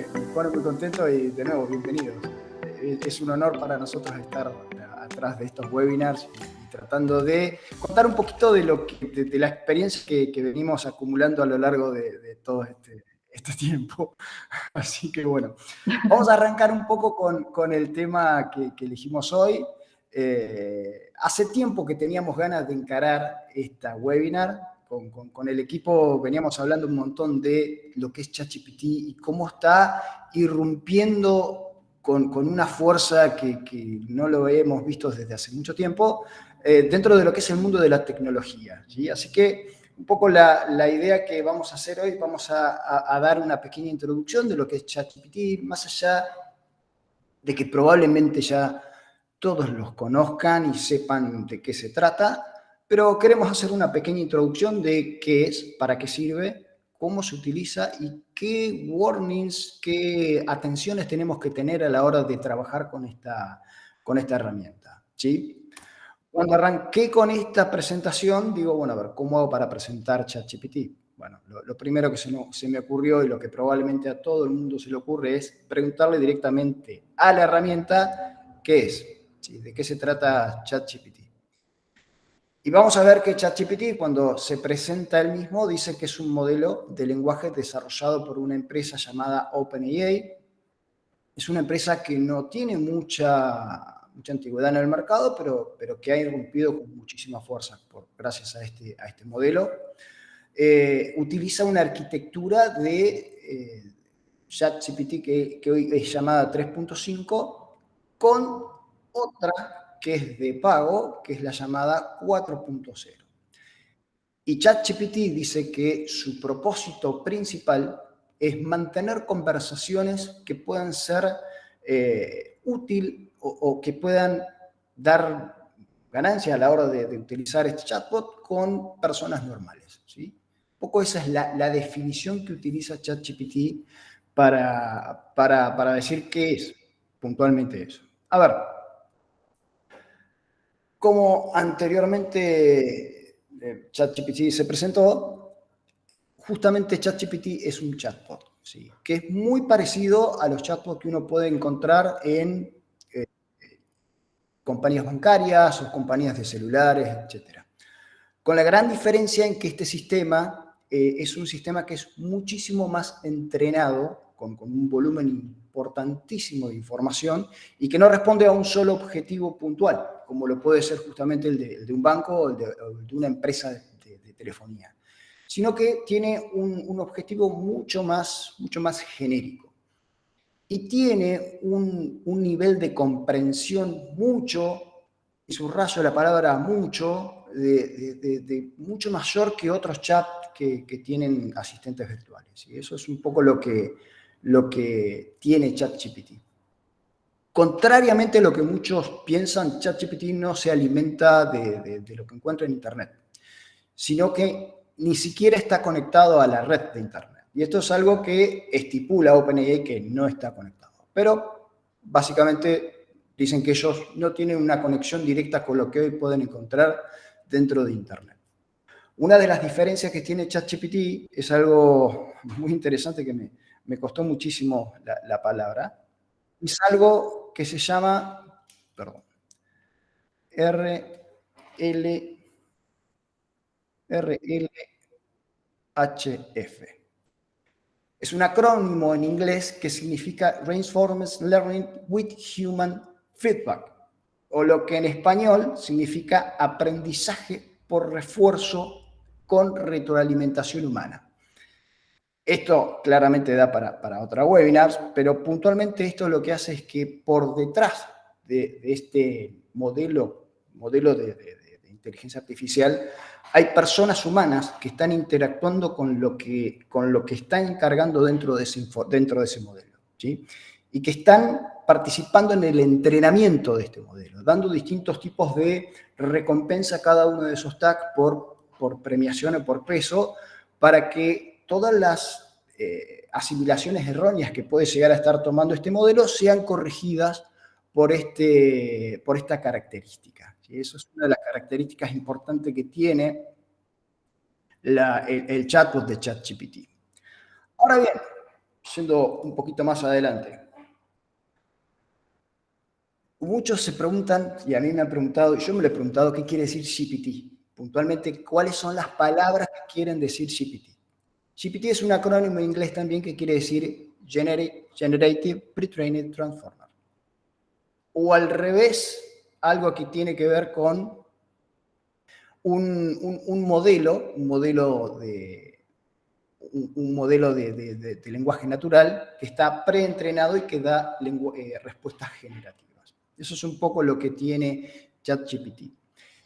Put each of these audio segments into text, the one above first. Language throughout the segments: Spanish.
me pone muy contento y de nuevo, bienvenidos. Es un honor para nosotros estar atrás de estos webinars y tratando de contar un poquito de, de la experiencia que venimos acumulando a lo largo de todo este tiempo. Así que bueno, vamos a arrancar un poco con el tema que elegimos hoy. Hace tiempo que teníamos ganas de encarar esta webinar. Con el equipo veníamos hablando un montón de lo que es ChatGPT y cómo está irrumpiendo con una fuerza que no lo hemos visto desde hace mucho tiempo dentro de lo que es el mundo de la tecnología, ¿sí? Así que un poco la idea que vamos a hacer hoy, vamos a dar una pequeña introducción de lo que es ChatGPT, más allá de que probablemente ya todos los conozcan y sepan de qué se trata, pero queremos hacer una pequeña introducción de qué es, para qué sirve, cómo se utiliza y qué warnings, qué atenciones tenemos que tener a la hora de trabajar con esta herramienta, ¿sí? Cuando arranqué con esta presentación, digo, bueno, a ver, ¿cómo hago para presentar ChatGPT? Bueno, lo primero que se me ocurrió y lo que probablemente a todo el mundo se le ocurre es preguntarle directamente a la herramienta qué es, ¿sí? ¿De qué se trata ChatGPT? Y vamos a ver que ChatGPT, cuando se presenta él mismo, dice que es un modelo de lenguaje desarrollado por una empresa llamada OpenAI. Es una empresa que no tiene mucha antigüedad en el mercado, pero que ha irrumpido con muchísima fuerza gracias a este modelo. Utiliza una arquitectura de ChatGPT que hoy es llamada 3.5 con otra que es de pago, que es la llamada 4.0. Y ChatGPT dice que su propósito principal es mantener conversaciones que puedan ser útil o que puedan dar ganancia a la hora de utilizar este chatbot con personas normales, ¿sí? Un poco esa es la definición que utiliza ChatGPT para decir qué es puntualmente eso. A ver, como anteriormente ChatGPT se presentó, justamente ChatGPT es un chatbot, ¿sí? Que es muy parecido a los chatbots que uno puede encontrar en compañías bancarias o compañías de celulares, etc. Con la gran diferencia en que este sistema es un sistema que es muchísimo más entrenado, con un volumen importantísimo de información y que no responde a un solo objetivo puntual, como lo puede ser justamente el de un banco o el de una empresa de telefonía, sino que tiene un objetivo mucho más genérico y tiene un nivel de comprensión mucho, y subrayo la palabra mucho, de mucho mayor que otros chats que tienen asistentes virtuales. Y eso es un poco lo que tiene ChatGPT. Contrariamente a lo que muchos piensan, ChatGPT no se alimenta de lo que encuentra en Internet, sino que ni siquiera está conectado a la red de Internet. Y esto es algo que estipula OpenAI que no está conectado. Pero básicamente dicen que ellos no tienen una conexión directa con lo que hoy pueden encontrar dentro de Internet. Una de las diferencias que tiene ChatGPT es algo muy interesante que me costó muchísimo la palabra. Es algo que se llama, perdón, RLHF. Es un acrónimo en inglés que significa Reinforcement Learning with Human Feedback, o lo que en español significa aprendizaje por refuerzo con retroalimentación humana. Esto claramente da para otra webinar, pero puntualmente esto lo que hace es que por detrás de este modelo de inteligencia artificial hay personas humanas que están interactuando con lo que están encargando dentro de ese modelo, ¿sí? Y que están participando en el entrenamiento de este modelo, dando distintos tipos de recompensa a cada uno de esos tags por premiación o por peso, para que todas las asimilaciones erróneas que puede llegar a estar tomando este modelo sean corregidas por esta característica, ¿sí? Eso es una de las características importantes que tiene el chatbot de ChatGPT. Ahora bien, yendo un poquito más adelante. Muchos se preguntan, y a mí me han preguntado, y yo me lo he preguntado, ¿qué quiere decir GPT? Puntualmente, ¿cuáles son las palabras que quieren decir GPT? GPT es un acrónimo en inglés también que quiere decir Generative Pre-trained Transformer. O al revés, algo que tiene que ver con un modelo de lenguaje natural que está preentrenado y que da respuestas generativas. Eso es un poco lo que tiene ChatGPT.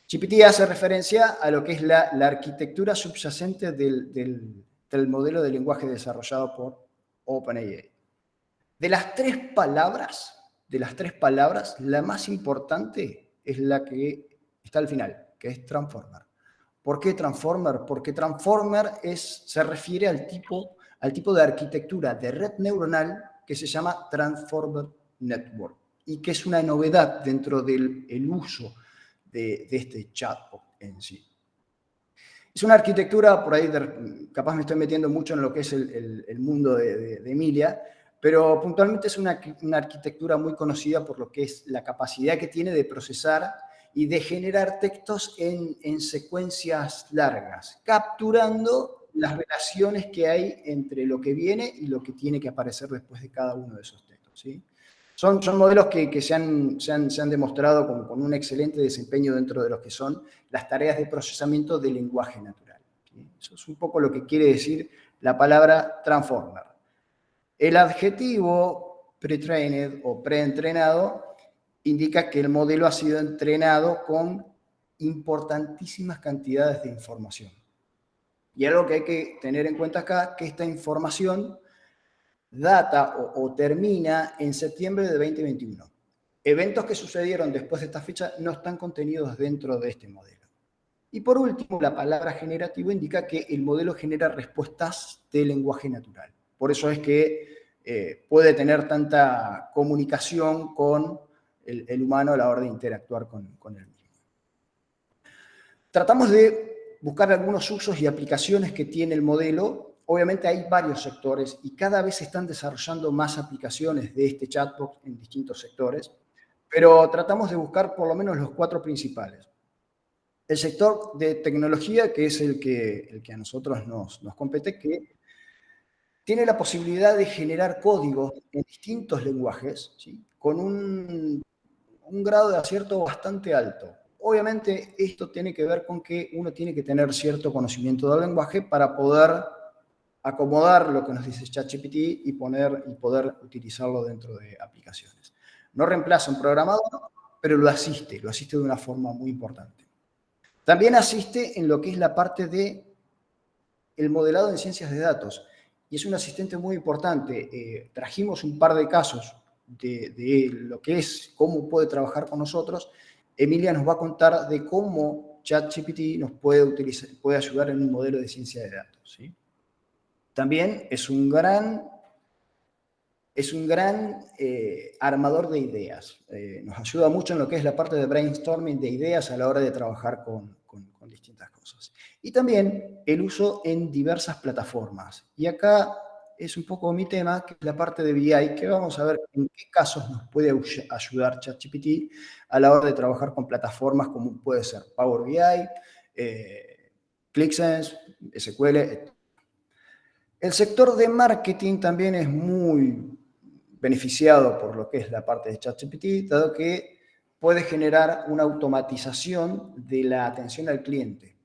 GPT hace referencia a lo que es la arquitectura subyacente del modelo de lenguaje desarrollado por OpenAI. De las tres palabras, la más importante es la que está al final, que es Transformer. ¿Por qué Transformer? Porque Transformer se refiere al tipo de arquitectura de red neuronal que se llama Transformer Network y que es una novedad dentro del uso de este chatbot en sí. Es una arquitectura, por ahí capaz me estoy metiendo mucho en lo que es el mundo de Emilia, pero puntualmente es una arquitectura muy conocida por lo que es la capacidad que tiene de procesar y de generar textos en secuencias largas, capturando las relaciones que hay entre lo que viene y lo que tiene que aparecer después de cada uno de esos textos, ¿sí? Son modelos que se han demostrado con un excelente desempeño dentro de lo que son las tareas de procesamiento del lenguaje natural, ¿sí? Eso es un poco lo que quiere decir la palabra transformer. El adjetivo pre-trained o preentrenado indica que el modelo ha sido entrenado con importantísimas cantidades de información. Y algo que hay que tener en cuenta acá, que esta información data o termina en septiembre de 2021. Eventos que sucedieron después de esta fecha no están contenidos dentro de este modelo. Y por último, la palabra generativo indica que el modelo genera respuestas de lenguaje natural. Por eso es que puede tener tanta comunicación con el humano a la hora de interactuar con él mismo. Tratamos de buscar algunos usos y aplicaciones que tiene el modelo. Obviamente hay varios sectores y cada vez se están desarrollando más aplicaciones de este chatbot en distintos sectores, pero tratamos de buscar por lo menos los 4 principales. El sector de tecnología, que es el que a nosotros nos compete, que tiene la posibilidad de generar código en distintos lenguajes, ¿sí? Con un grado de acierto bastante alto. Obviamente esto tiene que ver con que uno tiene que tener cierto conocimiento del lenguaje para poder acomodar lo que nos dice ChatGPT y poder utilizarlo dentro de aplicaciones. No reemplaza un programador, pero lo asiste de una forma muy importante. También asiste en lo que es la parte de el modelado en ciencias de datos, y es un asistente muy importante. Trajimos un par de casos de lo que es, cómo puede trabajar con nosotros. Emilia nos va a contar de cómo ChatGPT nos puede ayudar en un modelo de ciencia de datos, ¿sí? También es un gran armador de ideas. Nos ayuda mucho en lo que es la parte de brainstorming de ideas a la hora de trabajar con distintas cosas. Y también el uso en diversas plataformas. Y acá es un poco mi tema, que es la parte de BI, que vamos a ver en qué casos nos puede ayudar ChatGPT a la hora de trabajar con plataformas como puede ser Power BI, ClickSense, SQL, etc. El sector de marketing también es muy beneficiado por lo que es la parte de ChatGPT, dado que puede generar una automatización de la atención al cliente.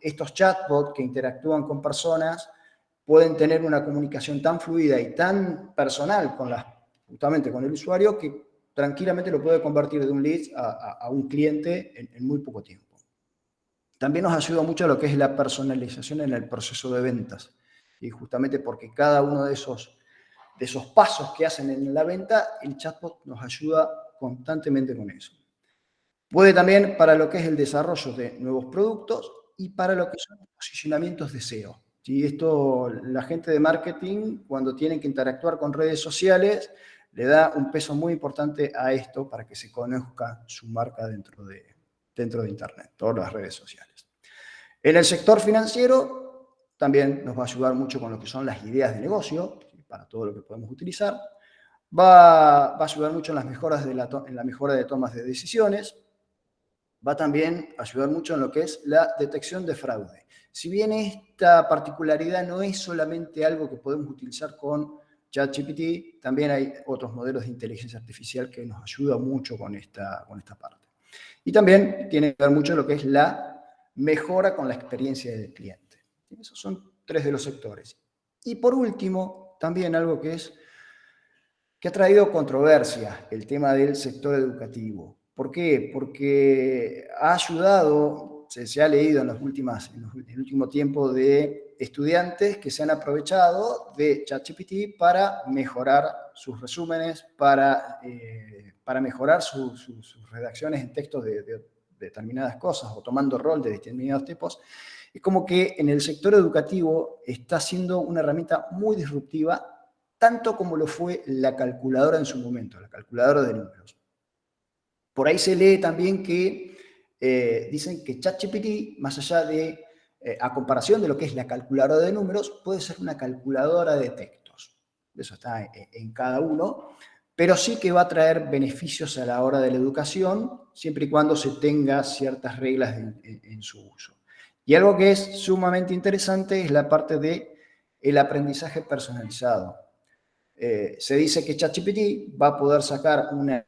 Estos chatbots que interactúan con personas pueden tener una comunicación tan fluida y tan personal justamente con el usuario que tranquilamente lo puede convertir de un lead a un cliente en muy poco tiempo. También nos ayuda mucho a lo que es la personalización en el proceso de ventas. Y justamente porque cada uno de esos pasos que hacen en la venta, el chatbot nos ayuda constantemente con eso. Puede también para lo que es el desarrollo de nuevos productos y para lo que son posicionamientos de SEO. ¿Sí? Esto, la gente de marketing, cuando tienen que interactuar con redes sociales, le da un peso muy importante a esto para que se conozca su marca dentro de Internet, todas las redes sociales. En el sector financiero también nos va a ayudar mucho con lo que son las ideas de negocio, para todo lo que podemos utilizar. Va a ayudar mucho en las mejoras en la mejora de tomas de decisiones. Va también a ayudar mucho en lo que es la detección de fraude. Si bien esta particularidad no es solamente algo que podemos utilizar con ChatGPT, también hay otros modelos de inteligencia artificial que nos ayudan mucho con esta parte. Y también tiene que ver mucho lo que es la mejora con la experiencia del cliente. Esos son 3 de los sectores. Y por último, también algo que ha traído controversia, el tema del sector educativo. ¿Por qué? Porque ha ayudado, se ha leído en el último tiempo de estudiantes que se han aprovechado de ChatGPT para mejorar sus resúmenes, para mejorar sus redacciones en textos de determinadas cosas o tomando rol de determinados tipos. Es como que en el sector educativo está siendo una herramienta muy disruptiva, tanto como lo fue la calculadora en su momento, la calculadora de números. Por ahí se lee también que dicen que ChatGPT, más allá de, a comparación de lo que es la calculadora de números, puede ser una calculadora de textos. Eso está en cada uno, pero sí que va a traer beneficios a la hora de la educación, siempre y cuando se tenga ciertas reglas en su uso. Y algo que es sumamente interesante es la parte del aprendizaje personalizado. Se dice que ChatGPT va a poder sacar un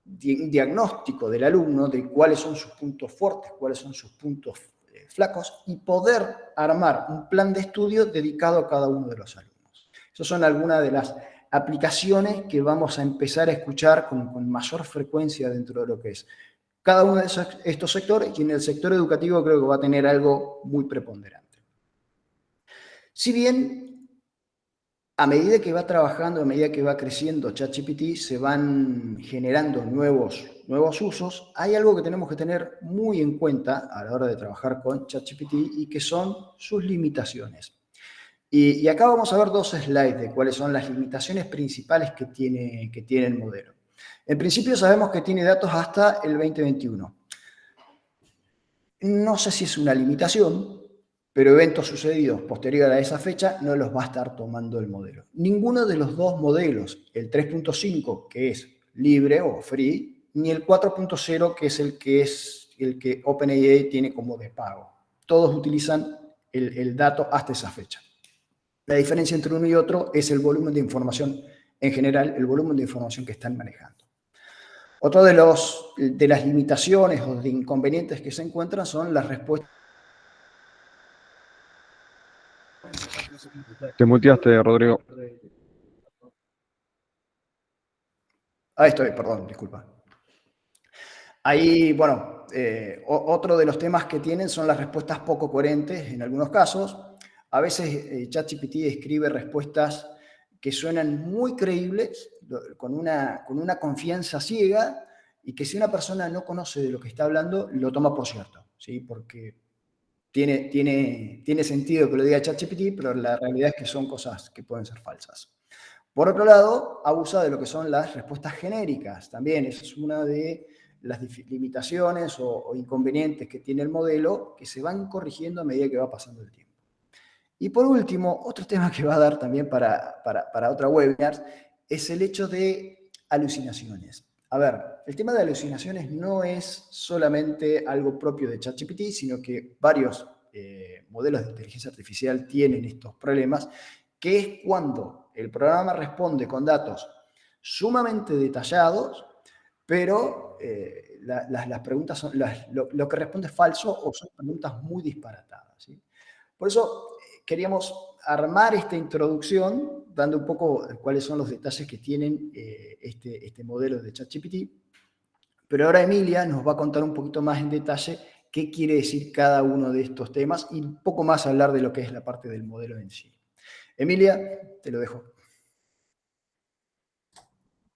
diagnóstico del alumno de cuáles son sus puntos fuertes, cuáles son sus puntos flacos y poder armar un plan de estudio dedicado a cada uno de los alumnos. Esas son algunas de las aplicaciones que vamos a empezar a escuchar con mayor frecuencia dentro de lo que es cada uno de estos sectores, y en el sector educativo creo que va a tener algo muy preponderante. Si bien a medida que va trabajando, a medida que va creciendo ChatGPT, se van generando nuevos usos, hay algo que tenemos que tener muy en cuenta a la hora de trabajar con ChatGPT y que son sus limitaciones. Y acá vamos a ver 2 slides de cuáles son las limitaciones principales que tiene el modelo. En principio sabemos que tiene datos hasta el 2021. No sé si es una limitación, pero eventos sucedidos posterior a esa fecha no los va a estar tomando el modelo. Ninguno de los 2 modelos, el 3.5, que es libre o free, ni el 4.0, que es el que OpenAI tiene como de pago. Todos utilizan el dato hasta esa fecha. La diferencia entre uno y otro es el volumen de información, en general, el volumen de información que están manejando. Otro de las limitaciones o de inconvenientes que se encuentran son las respuestas. Te muteaste, Rodrigo. Ahí estoy, perdón, disculpa. Ahí, bueno, otro de los temas que tienen son las respuestas poco coherentes en algunos casos. A veces ChatGPT escribe respuestas que suenan muy creíbles, con una confianza ciega, y que si una persona no conoce de lo que está hablando, lo toma por cierto, ¿sí? Porque tiene sentido que lo diga ChatGPT, pero la realidad es que son cosas que pueden ser falsas. Por otro lado, abusa de lo que son las respuestas genéricas. También esa es una de las limitaciones o inconvenientes que tiene el modelo, que se van corrigiendo a medida que va pasando el tiempo. Y por último, otro tema que va a dar también para otra webinar es el hecho de alucinaciones. A ver, el tema de alucinaciones no es solamente algo propio de ChatGPT, sino que varios modelos de inteligencia artificial tienen estos problemas, que es cuando el programa responde con datos sumamente detallados, pero las preguntas son, lo que responde es falso o son preguntas muy disparatadas, ¿sí? Por eso queríamos armar esta introducción dando un poco cuáles son los detalles que tienen este modelo de ChatGPT, pero ahora Emilia nos va a contar un poquito más en detalle qué quiere decir cada uno de estos temas y un poco más hablar de lo que es la parte del modelo en sí. Emilia, te lo dejo.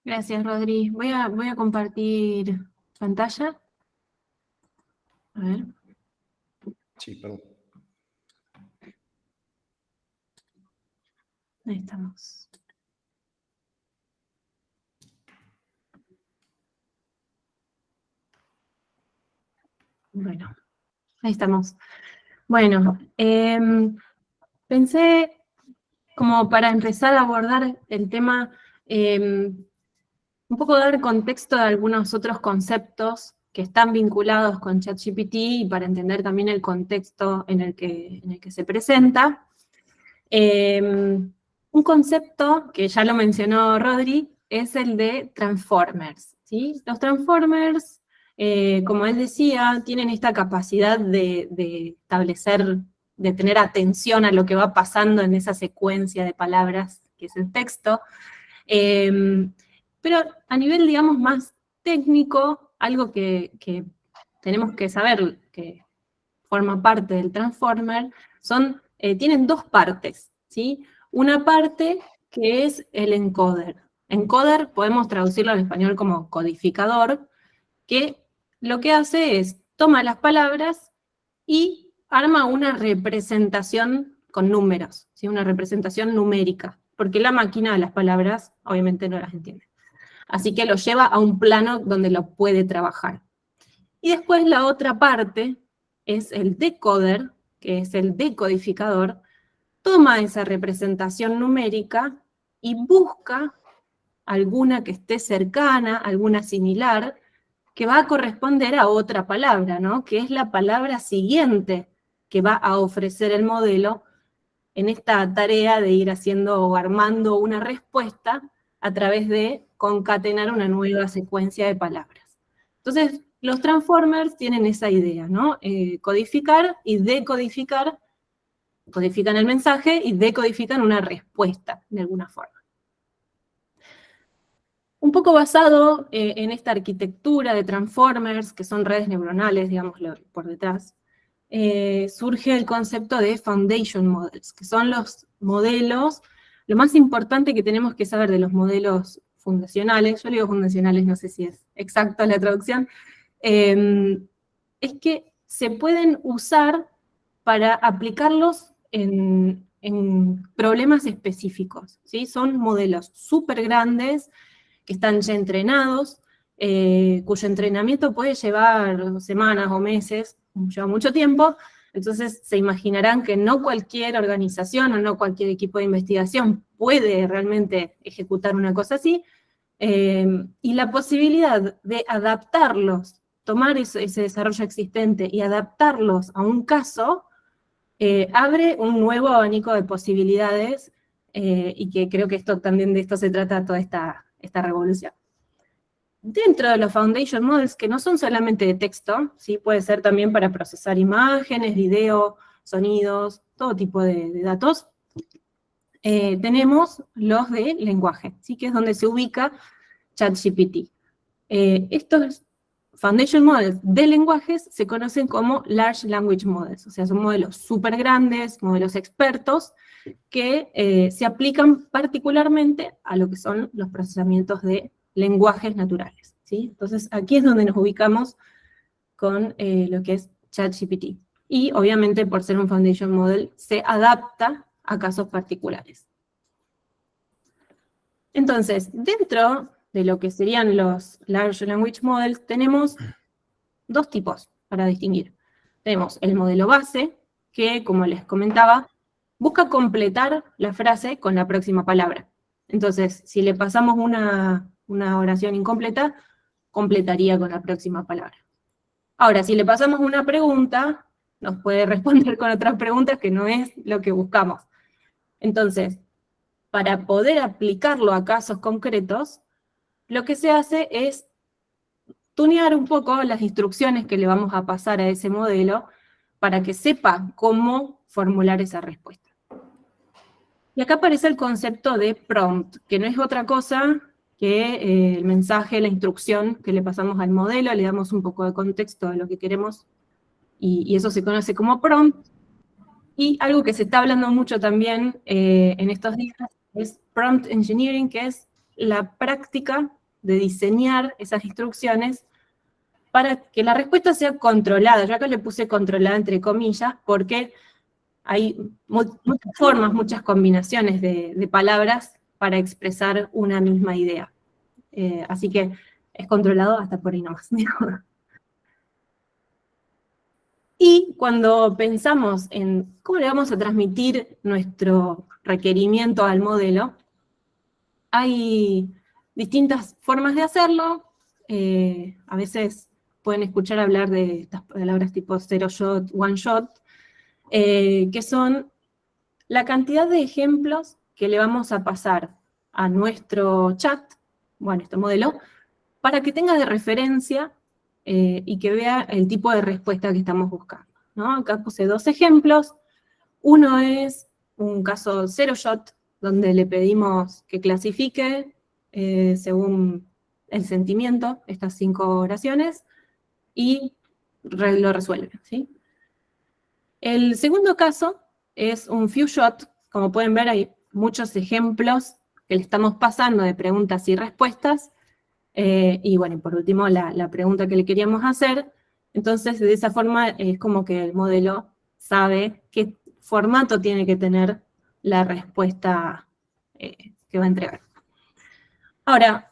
Gracias, Rodri. Voy a compartir pantalla. A ver. Sí, perdón. Ahí estamos. Bueno, ahí estamos. Bueno, pensé como para empezar a abordar el tema, un poco dar contexto de algunos otros conceptos que están vinculados con ChatGPT y para entender también el contexto en el que se presenta. Un concepto que ya lo mencionó Rodri es el de Transformers, ¿sí? Los Transformers, como él decía, tienen esta capacidad de establecer, de tener atención a lo que va pasando en esa secuencia de palabras que es el texto. Pero a nivel, digamos, más técnico, algo que tenemos que saber que forma parte del Transformer, tienen dos partes, ¿sí? Una parte que es el encoder. Encoder podemos traducirlo al español como codificador, que lo que hace es toma las palabras y arma una representación con números, ¿sí? Una representación numérica, porque la máquina de las palabras obviamente no las entiende. Así que lo lleva a un plano donde lo puede trabajar. Y después la otra parte es el decoder, que es el decodificador, toma esa representación numérica y busca alguna que esté cercana, alguna similar, que va a corresponder a otra palabra, ¿no? Que es la palabra siguiente que va a ofrecer el modelo en esta tarea de ir haciendo o armando una respuesta a través de concatenar una nueva secuencia de palabras. Entonces, los transformers tienen esa idea, ¿no? Codificar y decodificar, codifican el mensaje y decodifican una respuesta, de alguna forma. Un poco basado en esta arquitectura de transformers, que son redes neuronales, digámoslo por detrás, surge el concepto de foundation models, que son los modelos, lo más importante que tenemos que saber de los modelos fundacionales, yo digo fundacionales, no sé si es exacta la traducción, es que se pueden usar para aplicarlos en problemas específicos, ¿sí? Son modelos súper grandes, que están ya entrenados, cuyo entrenamiento puede llevar semanas o meses, lleva mucho tiempo, entonces se imaginarán que no cualquier organización o no cualquier equipo de investigación puede realmente ejecutar una cosa así, y la posibilidad de adaptarlos, tomar ese desarrollo existente y adaptarlos a un caso, abre un nuevo abanico de posibilidades, y que creo que esto también de esto se trata toda esta revolución. Dentro de los foundation models, que no son solamente de texto, ¿sí? Puede ser también para procesar imágenes, video, sonidos, todo tipo de datos, tenemos los de lenguaje, ¿sí? Que es donde se ubica ChatGPT. Estos foundation models de lenguajes se conocen como large language models, o sea, son modelos súper grandes, modelos expertos, que se aplican particularmente a lo que son los procesamientos de lenguajes naturales, ¿sí? Entonces, aquí es donde nos ubicamos con lo que es ChatGPT. Y, obviamente, por ser un foundation model, se adapta a casos particulares. Entonces, dentro de lo que serían los Large Language Models, tenemos dos tipos para distinguir. Tenemos el modelo base, que, como les comentaba, busca completar la frase con la próxima palabra. Entonces, si le pasamos una oración incompleta, completaría con la próxima palabra. Ahora, si le pasamos una pregunta, nos puede responder con otras preguntas que no es lo que buscamos. Entonces, para poder aplicarlo a casos concretos, lo que se hace es tunear un poco las instrucciones que le vamos a pasar a ese modelo para que sepa cómo formular esa respuesta. Y acá aparece el concepto de prompt, que no es otra cosa que el mensaje, la instrucción que le pasamos al modelo, le damos un poco de contexto a lo que queremos, y eso se conoce como prompt. Y algo que se está hablando mucho también en estos días es prompt engineering, que es la práctica de diseñar esas instrucciones para que la respuesta sea controlada. Yo acá le puse controlada entre comillas, porque hay muchas formas, muchas combinaciones de palabras para expresar una misma idea. Así que es controlado hasta por ahí nomás. Y cuando pensamos en cómo le vamos a transmitir nuestro requerimiento al modelo, hay distintas formas de hacerlo. A veces pueden escuchar hablar de estas palabras tipo zero shot, one shot, que son la cantidad de ejemplos que le vamos a pasar a nuestro chat, bueno, este modelo, para que tenga de referencia y que vea el tipo de respuesta que estamos buscando, ¿no? Acá puse 2 ejemplos. Uno es un caso zero shot, donde le pedimos que clasifique según el sentimiento estas 5 oraciones y lo resuelve, ¿sí? El segundo caso es un few shot. Como pueden ver, hay muchos ejemplos que le estamos pasando de preguntas y respuestas. Y bueno, por último, la pregunta que le queríamos hacer. Entonces, de esa forma, es como que el modelo sabe qué formato tiene que tener la respuesta que va a entregar. Ahora,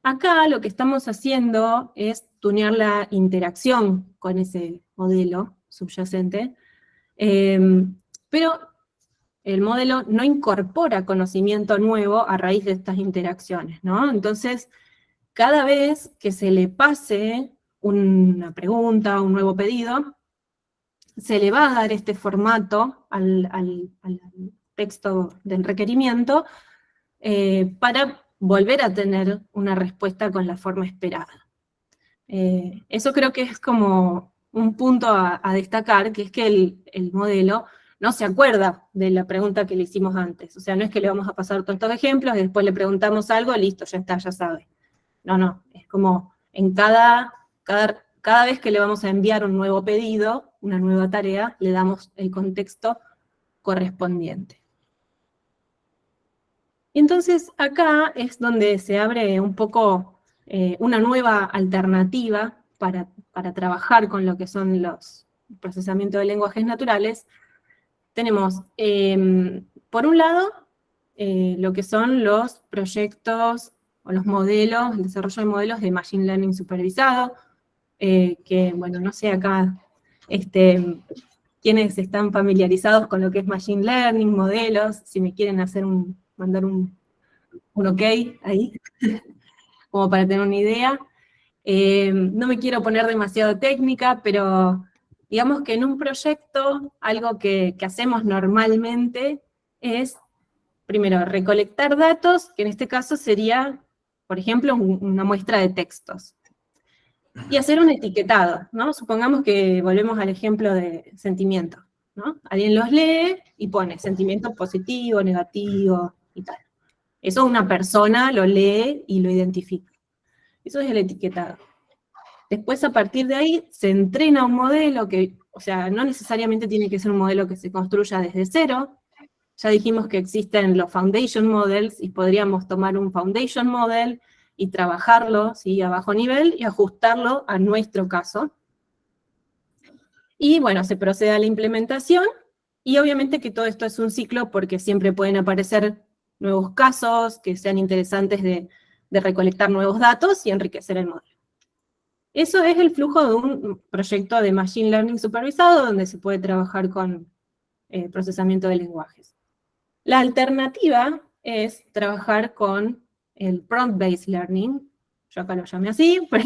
acá lo que estamos haciendo es tunear la interacción con ese modelo subyacente, pero el modelo no incorpora conocimiento nuevo a raíz de estas interacciones, ¿no? Entonces, cada vez que se le pase una pregunta, un nuevo pedido, se le va a dar este formato al texto del requerimiento para volver a tener una respuesta con la forma esperada. Eso creo que es como un punto a destacar, que es que el modelo no se acuerda de la pregunta que le hicimos antes. O sea, no es que le vamos a pasar tantos ejemplos y después le preguntamos algo, listo, ya está, ya sabe. No, es como en cada vez que le vamos a enviar un nuevo pedido, una nueva tarea, le damos el contexto correspondiente. Y entonces acá es donde se abre un poco una nueva alternativa para trabajar con lo que son los procesamientos de lenguajes naturales. Tenemos, por un lado, lo que son los proyectos o los modelos, el desarrollo de modelos de Machine Learning supervisado, que, bueno, no sé acá quiénes están familiarizados con lo que es Machine Learning, modelos, si me quieren mandar un ok ahí, como para tener una idea. No me quiero poner demasiado técnica, pero digamos que en un proyecto algo que hacemos normalmente es, primero, recolectar datos, que en este caso sería, por ejemplo, una muestra de textos. Y hacer un etiquetado, ¿no? Supongamos que volvemos al ejemplo de sentimiento, ¿no? Alguien los lee y pone sentimiento positivo, negativo y tal. Eso una persona lo lee y lo identifica. Eso es el etiquetado. Después, a partir de ahí, se entrena un modelo que, o sea, no necesariamente tiene que ser un modelo que se construya desde cero. Ya dijimos que existen los foundation models y podríamos tomar un foundation model y trabajarlo, ¿sí?, a bajo nivel y ajustarlo a nuestro caso. Y bueno, se procede a la implementación y obviamente que todo esto es un ciclo porque siempre pueden aparecer nuevos casos que sean interesantes de recolectar nuevos datos y enriquecer el modelo. Eso es el flujo de un proyecto de Machine Learning supervisado donde se puede trabajar con procesamiento de lenguajes. La alternativa es trabajar con el Prompt-Based Learning. Yo acá lo llamé así, pero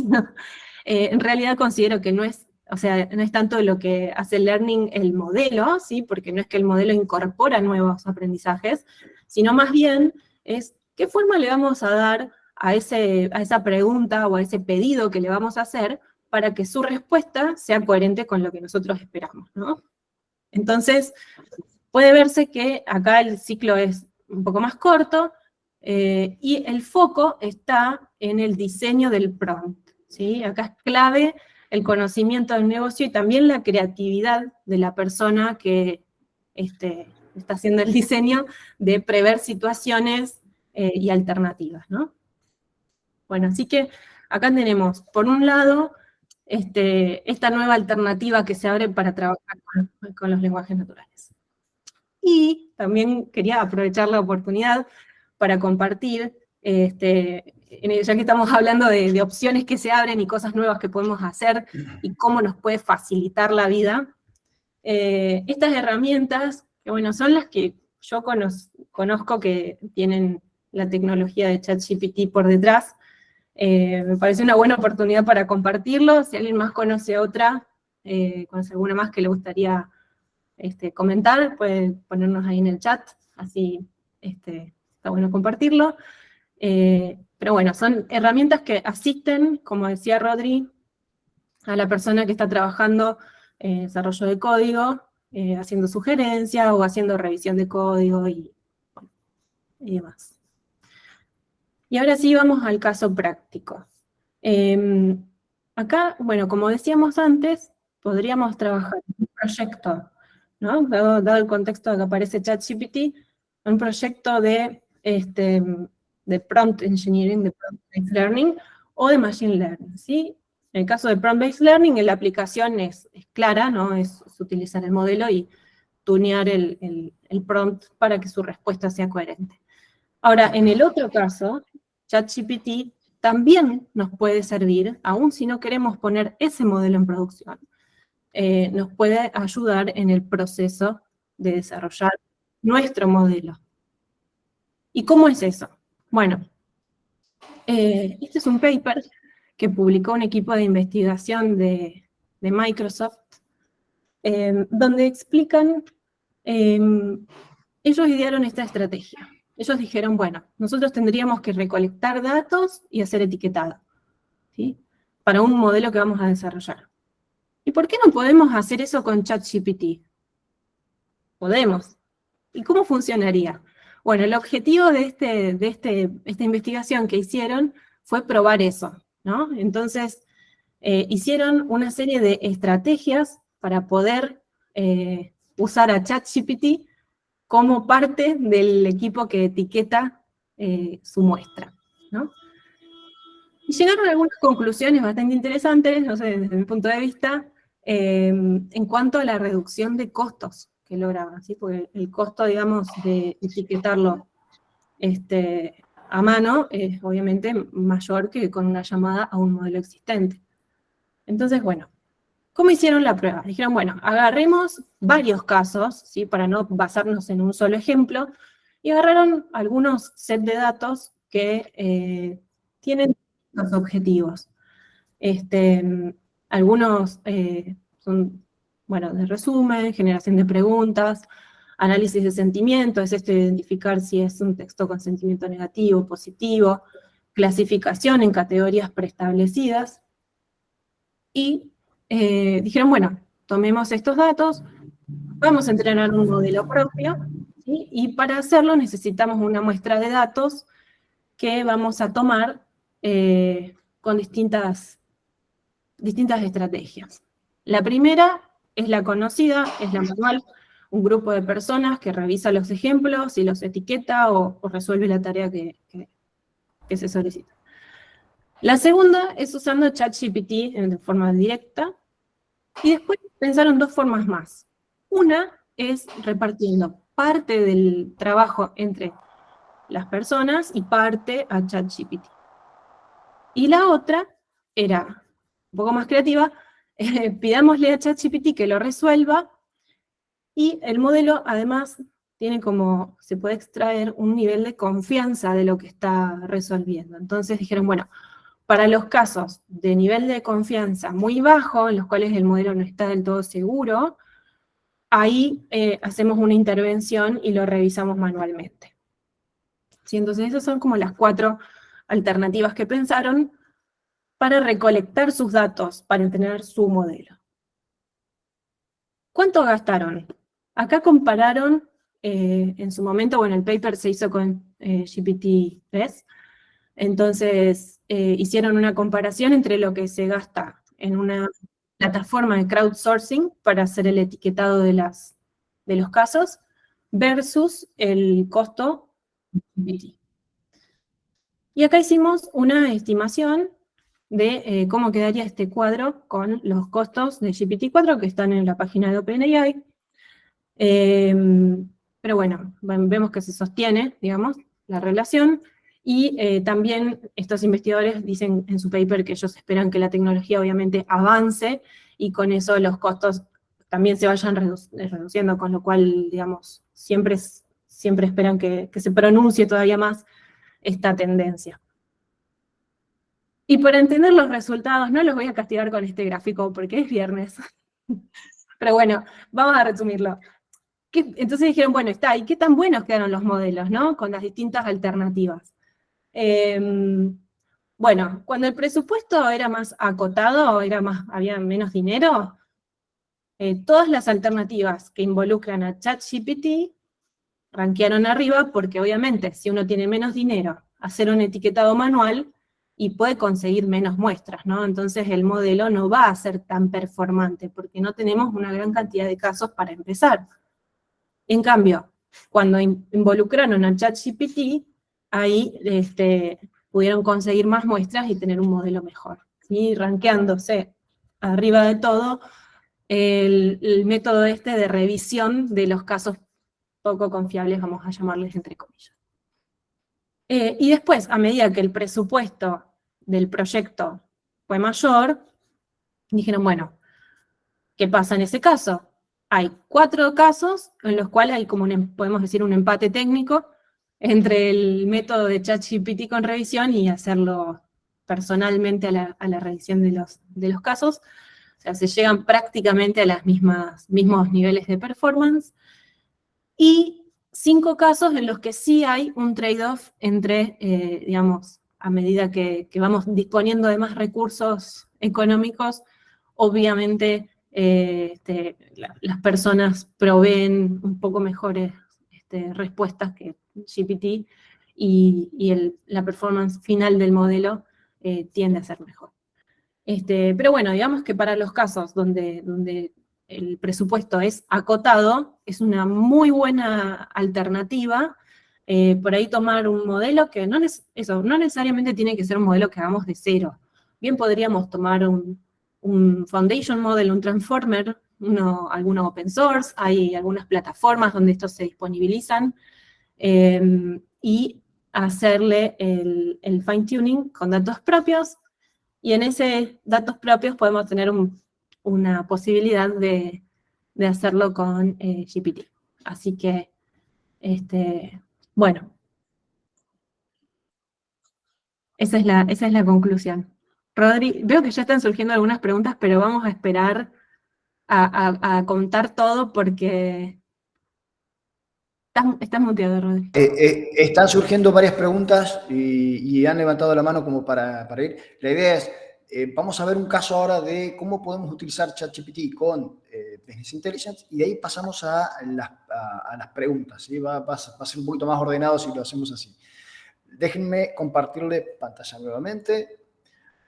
en realidad considero que no es, o sea, no es tanto lo que hace el learning el modelo, ¿sí? Porque no es que el modelo incorpora nuevos aprendizajes, sino más bien es qué forma le vamos a dar a esa pregunta o a ese pedido que le vamos a hacer para que su respuesta sea coherente con lo que nosotros esperamos, ¿no? Entonces, puede verse que acá el ciclo es un poco más corto y el foco está en el diseño del prompt, ¿sí? Acá es clave el conocimiento del negocio y también la creatividad de la persona que está haciendo el diseño de prever situaciones y alternativas, ¿no? Bueno, así que acá tenemos, por un lado, esta nueva alternativa que se abre para trabajar con los lenguajes naturales. Y también quería aprovechar la oportunidad para compartir ya que estamos hablando de opciones que se abren y cosas nuevas que podemos hacer y cómo nos puede facilitar la vida, estas herramientas, que bueno, son las que yo conozco que tienen la tecnología de ChatGPT por detrás, me parece una buena oportunidad para compartirlo. Si alguien más conoce otra, conoce alguna más que le gustaría comentar, puede ponernos ahí en el chat, así está bueno compartirlo. Pero bueno, son herramientas que asisten, como decía Rodri, a la persona que está trabajando en desarrollo de código, haciendo sugerencias o haciendo revisión de código y demás. Y ahora sí vamos al caso práctico. Acá, bueno, como decíamos antes, podríamos trabajar en un proyecto, ¿no? Dado el contexto de que aparece ChatGPT, un proyecto de prompt engineering, de prompt-based learning, o de machine learning, ¿sí? En el caso de prompt-based learning, la aplicación es clara, ¿no? Es utilizar el modelo y tunear el prompt para que su respuesta sea coherente. Ahora, en el otro caso, ChatGPT también nos puede servir, aun si no queremos poner ese modelo en producción. Nos puede ayudar en el proceso de desarrollar nuestro modelo. ¿Y cómo es eso? Bueno, este es un paper que publicó un equipo de investigación de Microsoft, donde explican, ellos idearon esta estrategia. Ellos dijeron, bueno, nosotros tendríamos que recolectar datos y hacer etiquetado, ¿sí? Para un modelo que vamos a desarrollar. ¿Y por qué no podemos hacer eso con ChatGPT? Podemos. ¿Y cómo funcionaría? Bueno, el objetivo de esta investigación que hicieron fue probar eso, ¿no? Entonces, hicieron una serie de estrategias para poder usar a ChatGPT como parte del equipo que etiqueta su muestra, ¿no? Y llegaron a algunas conclusiones bastante interesantes, no sé, desde mi punto de vista, en cuanto a la reducción de costos que lograban, ¿sí? Porque el costo, digamos, de etiquetarlo a mano es obviamente mayor que con una llamada a un modelo existente. Entonces, bueno, ¿cómo hicieron la prueba? Dijeron, bueno, agarremos varios casos, ¿sí? Para no basarnos en un solo ejemplo, y agarraron algunos set de datos que tienen los objetivos. Algunos son, bueno, de resumen, generación de preguntas, análisis de sentimiento, es identificar si es un texto con sentimiento negativo, positivo, clasificación en categorías preestablecidas, y dijeron, bueno, tomemos estos datos, vamos a entrenar un modelo propio, ¿sí? Y para hacerlo necesitamos una muestra de datos que vamos a tomar con distintas estrategias. La primera es la conocida, es la manual, un grupo de personas que revisa los ejemplos y los etiqueta o resuelve la tarea que se solicita. La segunda es usando ChatGPT de forma directa, y después pensaron dos formas más. Una es repartiendo parte del trabajo entre las personas y parte a ChatGPT. Y la otra era un poco más creativa, pidámosle a ChatGPT que lo resuelva, y el modelo además tiene como, se puede extraer un nivel de confianza de lo que está resolviendo. Entonces dijeron, bueno, para los casos de nivel de confianza muy bajo, en los cuales el modelo no está del todo seguro, ahí hacemos una intervención y lo revisamos manualmente. ¿Sí? Entonces esas son como las 4 alternativas que pensaron para recolectar sus datos, para entrenar su modelo. ¿Cuánto gastaron? Acá compararon, en su momento, bueno, el paper se hizo con GPT-3, entonces hicieron una comparación entre lo que se gasta en una plataforma de crowdsourcing para hacer el etiquetado de los casos versus el costo de GPT. Y acá hicimos una estimación de cómo quedaría este cuadro con los costos de GPT-4 que están en la página de OpenAI. Pero bueno, vemos que se sostiene, digamos, la relación. Y también estos investigadores dicen en su paper que ellos esperan que la tecnología obviamente avance y con eso los costos también se vayan reduciendo, con lo cual, digamos, siempre esperan que se pronuncie todavía más esta tendencia. Y para entender los resultados, no los voy a castigar con este gráfico porque es viernes. Pero bueno, vamos a resumirlo. Entonces dijeron, bueno, está, ¿y qué tan buenos quedaron los modelos, ¿no? Con las distintas alternativas. Bueno, cuando el presupuesto era más acotado, había menos dinero, todas las alternativas que involucran a ChatGPT rankearon arriba porque obviamente si uno tiene menos dinero, hacer un etiquetado manual y puede conseguir menos muestras, ¿no? Entonces el modelo no va a ser tan performante porque no tenemos una gran cantidad de casos para empezar. En cambio, cuando involucraron a ChatGPT, ahí pudieron conseguir más muestras y tener un modelo mejor. ¿Sí? Rankeándose arriba de todo el método de revisión de los casos poco confiables, vamos a llamarles entre comillas. Y después, a medida que el presupuesto del proyecto fue mayor, dijeron, bueno, ¿qué pasa en ese caso? Hay 4 casos en los cuales hay como podemos decir un empate técnico entre el método de ChatGPT con revisión y hacerlo personalmente a la revisión de los casos. O sea, se llegan prácticamente a los mismos niveles de performance. Y 5 casos en los que sí hay un trade-off entre, digamos, a medida que vamos disponiendo de más recursos económicos, obviamente las personas proveen un poco mejores respuestas que GPT y la performance final del modelo tiende a ser mejor. Pero bueno, digamos que para los casos donde el presupuesto es acotado, es una muy buena alternativa. Por ahí tomar un modelo que no necesariamente tiene que ser un modelo que hagamos de cero. Bien podríamos tomar un foundation model, un transformer, alguno open source, hay algunas plataformas donde estos se disponibilizan, y hacerle el fine tuning con datos propios, y en ese datos propios podemos tener una posibilidad de hacerlo con GPT. Así que, bueno, esa es la conclusión. Rodri, veo que ya están surgiendo algunas preguntas, pero vamos a esperar a contar todo porque estás muteado, Rodri. Están surgiendo varias preguntas y han levantado la mano como para ir. La idea es, vamos a ver un caso ahora de cómo podemos utilizar ChatGPT con Business Intelligence y de ahí pasamos a las preguntas. ¿Sí? Va a ser un poquito más ordenado si lo hacemos así. Déjenme compartirle pantalla nuevamente.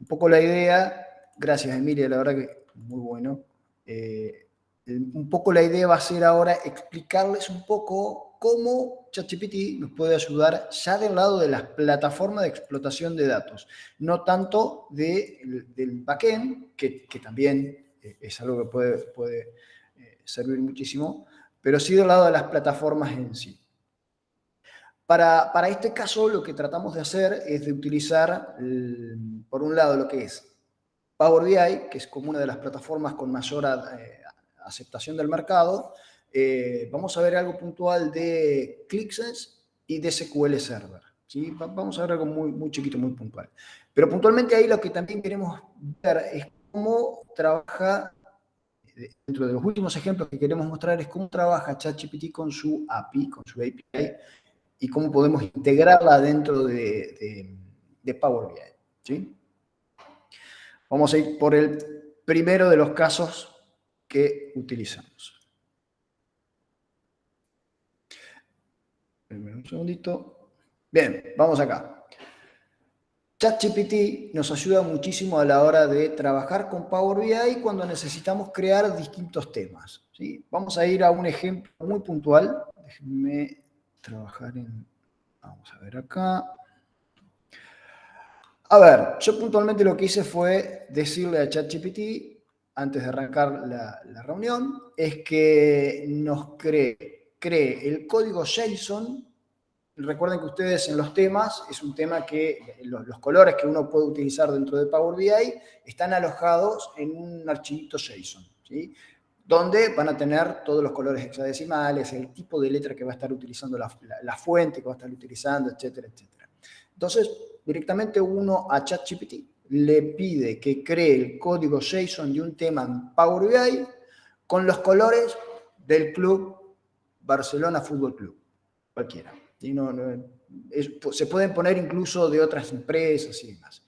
Un poco la idea, gracias Emilia, la verdad que muy bueno. Un poco la idea va a ser ahora explicarles un poco cómo ChatGPT nos puede ayudar ya del lado de las plataformas de explotación de datos, no tanto del backend, que también es algo que puede servir muchísimo, pero sí del lado de las plataformas en sí. Para este caso, lo que tratamos de hacer es de utilizar, por un lado, lo que es Power BI, que es como una de las plataformas con mayor aceptación del mercado. Vamos a ver algo puntual de ClickSense y de SQL Server. ¿Sí? Vamos a ver algo muy, muy chiquito, muy puntual. Pero puntualmente ahí lo que también queremos ver es cómo trabaja, dentro de los últimos ejemplos que queremos mostrar, es cómo trabaja ChatGPT con su API, con su API, y cómo podemos integrarla dentro de Power BI. ¿Sí? Vamos a ir por el primero de los casos que utilizamos. Un segundito. Bien, vamos acá. ChatGPT nos ayuda muchísimo a la hora de trabajar con Power BI cuando necesitamos crear distintos temas. ¿Sí? Vamos a ir a un ejemplo muy puntual. Déjenme trabajar en... Vamos a ver acá. A ver, yo puntualmente lo que hice fue decirle a ChatGPT, antes de arrancar la reunión, es que nos cree el código JSON recuerden que ustedes en los temas, es un tema que los colores que uno puede utilizar dentro de Power BI están alojados en un archivito JSON, ¿sí? Donde van a tener todos los colores hexadecimales, el tipo de letra que va a estar utilizando la fuente que va a estar utilizando, etcétera, etcétera. Entonces, directamente uno a ChatGPT le pide que cree el código JSON de un tema en Power BI con los colores del club Barcelona Fútbol Club, cualquiera. ¿Sí? Se pueden poner incluso de otras empresas y demás.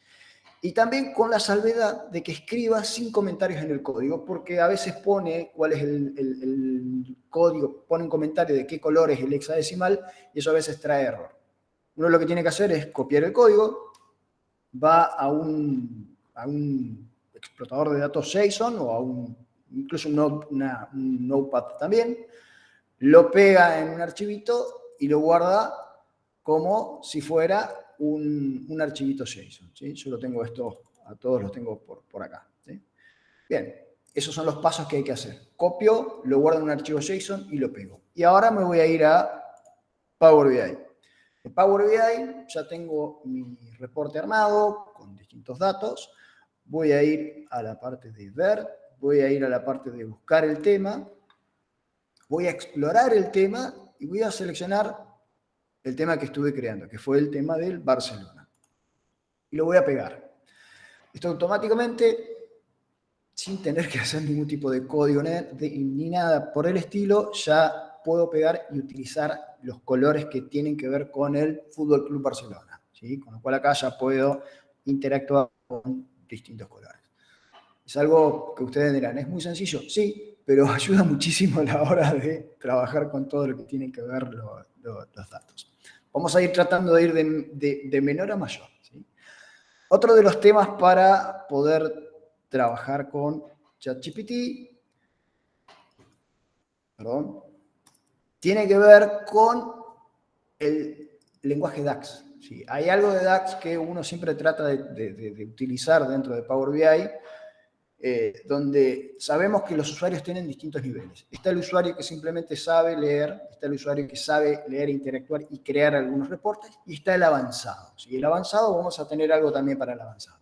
Y también con la salvedad de que escriba sin comentarios en el código, porque a veces pone cuál es el código, pone un comentario de qué color es el hexadecimal, y eso a veces trae error. Uno lo que tiene que hacer es copiar el código, va a un explotador de datos JSON o incluso un Notepad también, lo pega en un archivito y lo guarda como si fuera un archivito JSON, ¿sí? Yo lo tengo esto, a todos los tengo por acá, ¿sí? Bien, esos son los pasos que hay que hacer. Copio, lo guardo en un archivo JSON y lo pego. Y ahora me voy a ir a Power BI. En Power BI ya tengo mi reporte armado con distintos datos. Voy a ir a la parte de ver, voy a ir a la parte de buscar el tema, voy a explorar el tema y voy a seleccionar el tema que estuve creando, que fue el tema del Barcelona. Y lo voy a pegar. Esto automáticamente, sin tener que hacer ningún tipo de código ni nada por el estilo, ya puedo pegar y utilizar los colores que tienen que ver con el Fútbol Club Barcelona, ¿sí? Con lo cual acá ya puedo interactuar con distintos colores. Es algo que ustedes dirán, ¿es muy sencillo? Sí, pero ayuda muchísimo a la hora de trabajar con todo lo que tienen que ver los datos. Vamos a ir tratando de ir de menor a mayor, ¿sí? Otro de los temas para poder trabajar con ChatGPT, tiene que ver con el lenguaje DAX. ¿Sí? Hay algo de DAX que uno siempre trata de utilizar dentro de Power BI, donde sabemos que los usuarios tienen distintos niveles. Está el usuario que simplemente sabe leer, está el usuario que sabe leer, interactuar y crear algunos reportes, y está el avanzado. ¿Sí? El avanzado, vamos a tener algo también para el avanzado.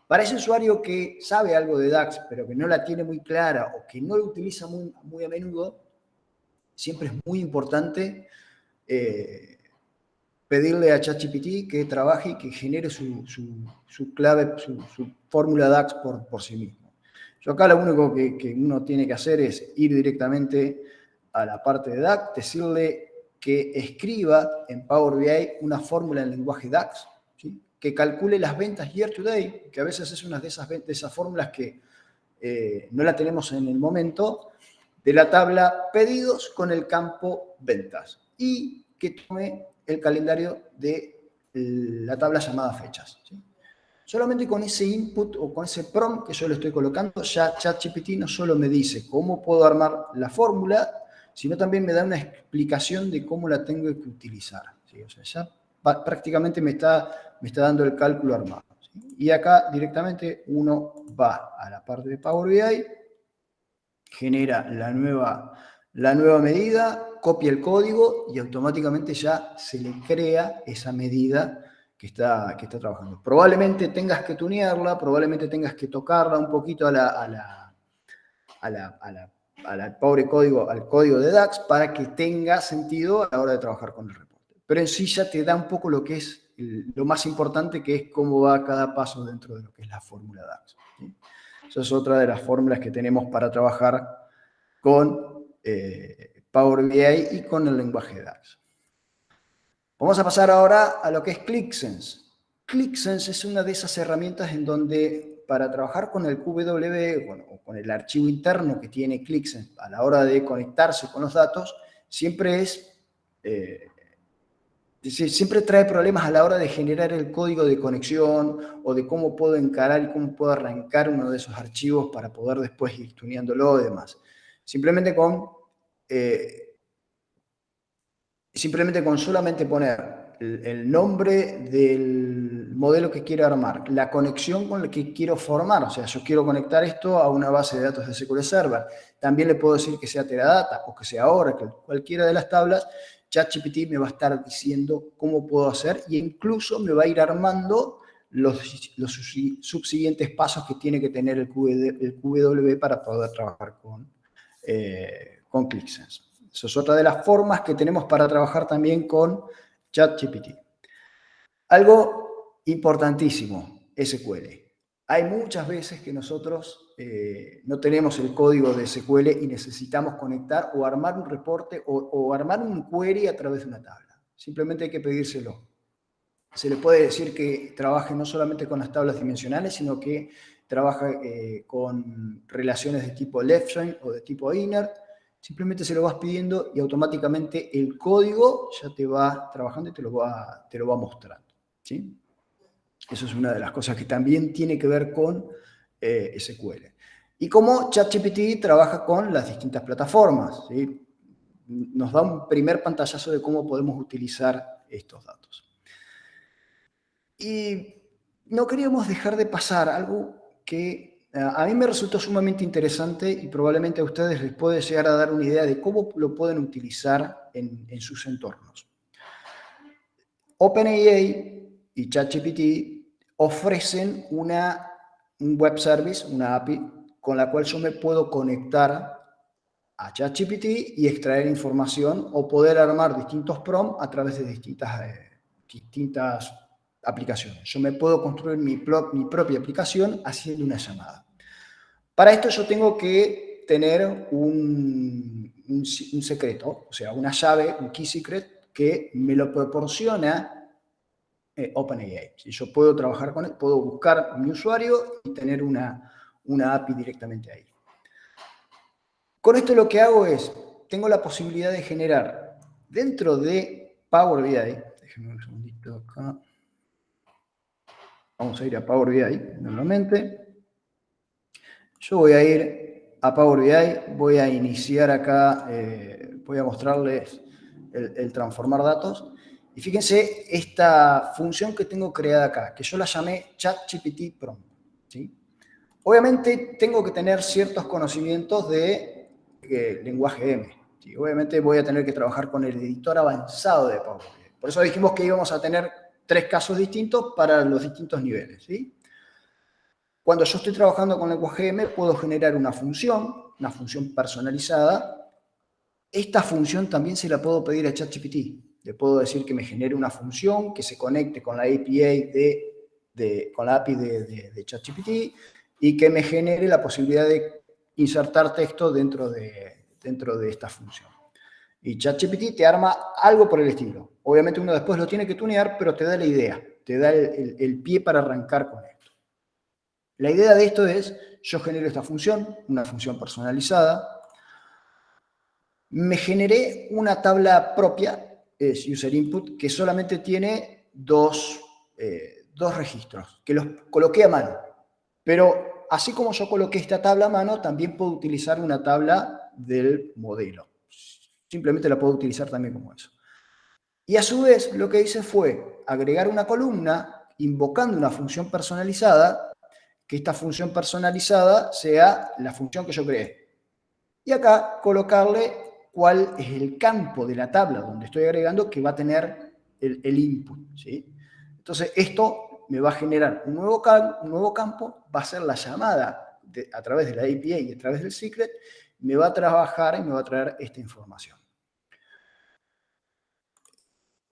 Para ese usuario que sabe algo de DAX, pero que no la tiene muy clara o que no lo utiliza muy a menudo, siempre es muy importante pedirle a ChatGPT que trabaje y que genere su clave, su fórmula DAX por sí mismo. Yo acá lo único que uno tiene que hacer es ir directamente a la parte de DAX, decirle que escriba en Power BI una fórmula en lenguaje DAX, ¿sí? Que calcule las ventas year to date, que a veces es una de esas fórmulas que no la tenemos en el momento, de la tabla pedidos con el campo ventas, y que tome el calendario de la tabla llamada fechas, ¿sí? Solamente con ese input o con ese prompt que yo le estoy colocando, ya ChatGPT no solo me dice cómo puedo armar la fórmula, sino también me da una explicación de cómo la tengo que utilizar, ¿sí? O sea, ya prácticamente me está dando el cálculo armado, ¿sí? Y acá directamente uno va a la parte de Power BI, genera la nueva medida, copia el código y automáticamente ya se le crea esa medida que está trabajando. Probablemente tengas que tunearla, probablemente tengas que tocarla un poquito al pobre código, al código de DAX, para que tenga sentido a la hora de trabajar con el reporte. Pero en sí ya te da un poco lo que es lo más importante, que es cómo va cada paso dentro de lo que es la fórmula DAX, ¿sí? Esa es otra de las fórmulas que tenemos para trabajar con Power BI y con el lenguaje DAX. Vamos a pasar ahora a lo que es ClickSense. ClickSense es una de esas herramientas en donde, para trabajar con el QW, bueno, o con el archivo interno que tiene ClickSense a la hora de conectarse con los datos, siempre trae problemas a la hora de generar el código de conexión o de cómo puedo encarar y cómo puedo arrancar uno de esos archivos para poder después ir tuneándolo y demás. Simplemente con solamente poner el nombre del modelo que quiero armar, la conexión con la que quiero formar, o sea, yo quiero conectar esto a una base de datos de SQL Server. También le puedo decir que sea Teradata o que sea Oracle, cualquiera de las tablas. ChatGPT me va a estar diciendo cómo puedo hacer e incluso me va a ir armando los subsiguientes pasos que tiene que tener el QW para poder trabajar con ClickSense. Esa es otra de las formas que tenemos para trabajar también con ChatGPT. Algo importantísimo, SQL. Hay muchas veces que nosotros no tenemos el código de SQL y necesitamos conectar o armar un reporte o armar un query a través de una tabla. Simplemente hay que pedírselo. Se le puede decir que trabaje no solamente con las tablas dimensionales, sino que trabaje con relaciones de tipo left join o de tipo inner. Simplemente se lo vas pidiendo y automáticamente el código ya te va trabajando y te lo va mostrando, ¿sí? Eso es una de las cosas que también tiene que ver con SQL. Y cómo ChatGPT trabaja con las distintas plataformas, ¿sí? Nos da un primer pantallazo de cómo podemos utilizar estos datos. Y no queríamos dejar de pasar algo que a mí me resultó sumamente interesante y probablemente a ustedes les puede llegar a dar una idea de cómo lo pueden utilizar en sus entornos. OpenAI y ChatGPT ofrecen un web service, una API, con la cual yo me puedo conectar a ChatGPT y extraer información o poder armar distintos prompts a través de distintas aplicaciones. Yo me puedo construir mi propia aplicación haciendo una llamada. Para esto yo tengo que tener un secreto, o sea, una llave, un key secret, que me lo proporciona OpenAI. Si yo puedo trabajar con él, puedo buscar mi usuario y tener una API directamente ahí. Con esto lo que hago es, tengo la posibilidad de generar dentro de Power BI, déjenme un segundito acá, vamos a ir a Power BI nuevamente. Yo voy a ir a Power BI, voy a iniciar acá, voy a mostrarles el transformar datos. Y fíjense esta función que tengo creada acá, que yo la llamé ChatGPT Prompt, ¿sí? Obviamente tengo que tener ciertos conocimientos de lenguaje M, ¿sí? Obviamente voy a tener que trabajar con el editor avanzado de Power BI. Por eso dijimos que íbamos a tener 3 casos distintos para los distintos niveles, ¿sí? Cuando yo estoy trabajando con lenguaje M, puedo generar una función personalizada. Esta función también se la puedo pedir a ChatGPT. Le puedo decir que me genere una función que se conecte con la API de ChatGPT y que me genere la posibilidad de insertar texto dentro de esta función. Y ChatGPT te arma algo por el estilo. Obviamente uno después lo tiene que tunear, pero te da la idea, te da el pie para arrancar con esto. La idea de esto es, yo genero esta función, una función personalizada, me generé una tabla propia, es user input, que solamente tiene dos registros, que los coloqué a mano. Pero así como yo coloqué esta tabla a mano, también puedo utilizar una tabla del modelo. Simplemente la puedo utilizar también como eso. Y a su vez, lo que hice fue agregar una columna invocando una función personalizada, que esta función personalizada sea la función que yo creé. Y acá colocarle cuál es el campo de la tabla donde estoy agregando que va a tener el input, ¿sí? Entonces, esto me va a generar un nuevo campo, va a ser la llamada a través de la API y a través del secret, me va a trabajar y me va a traer esta información.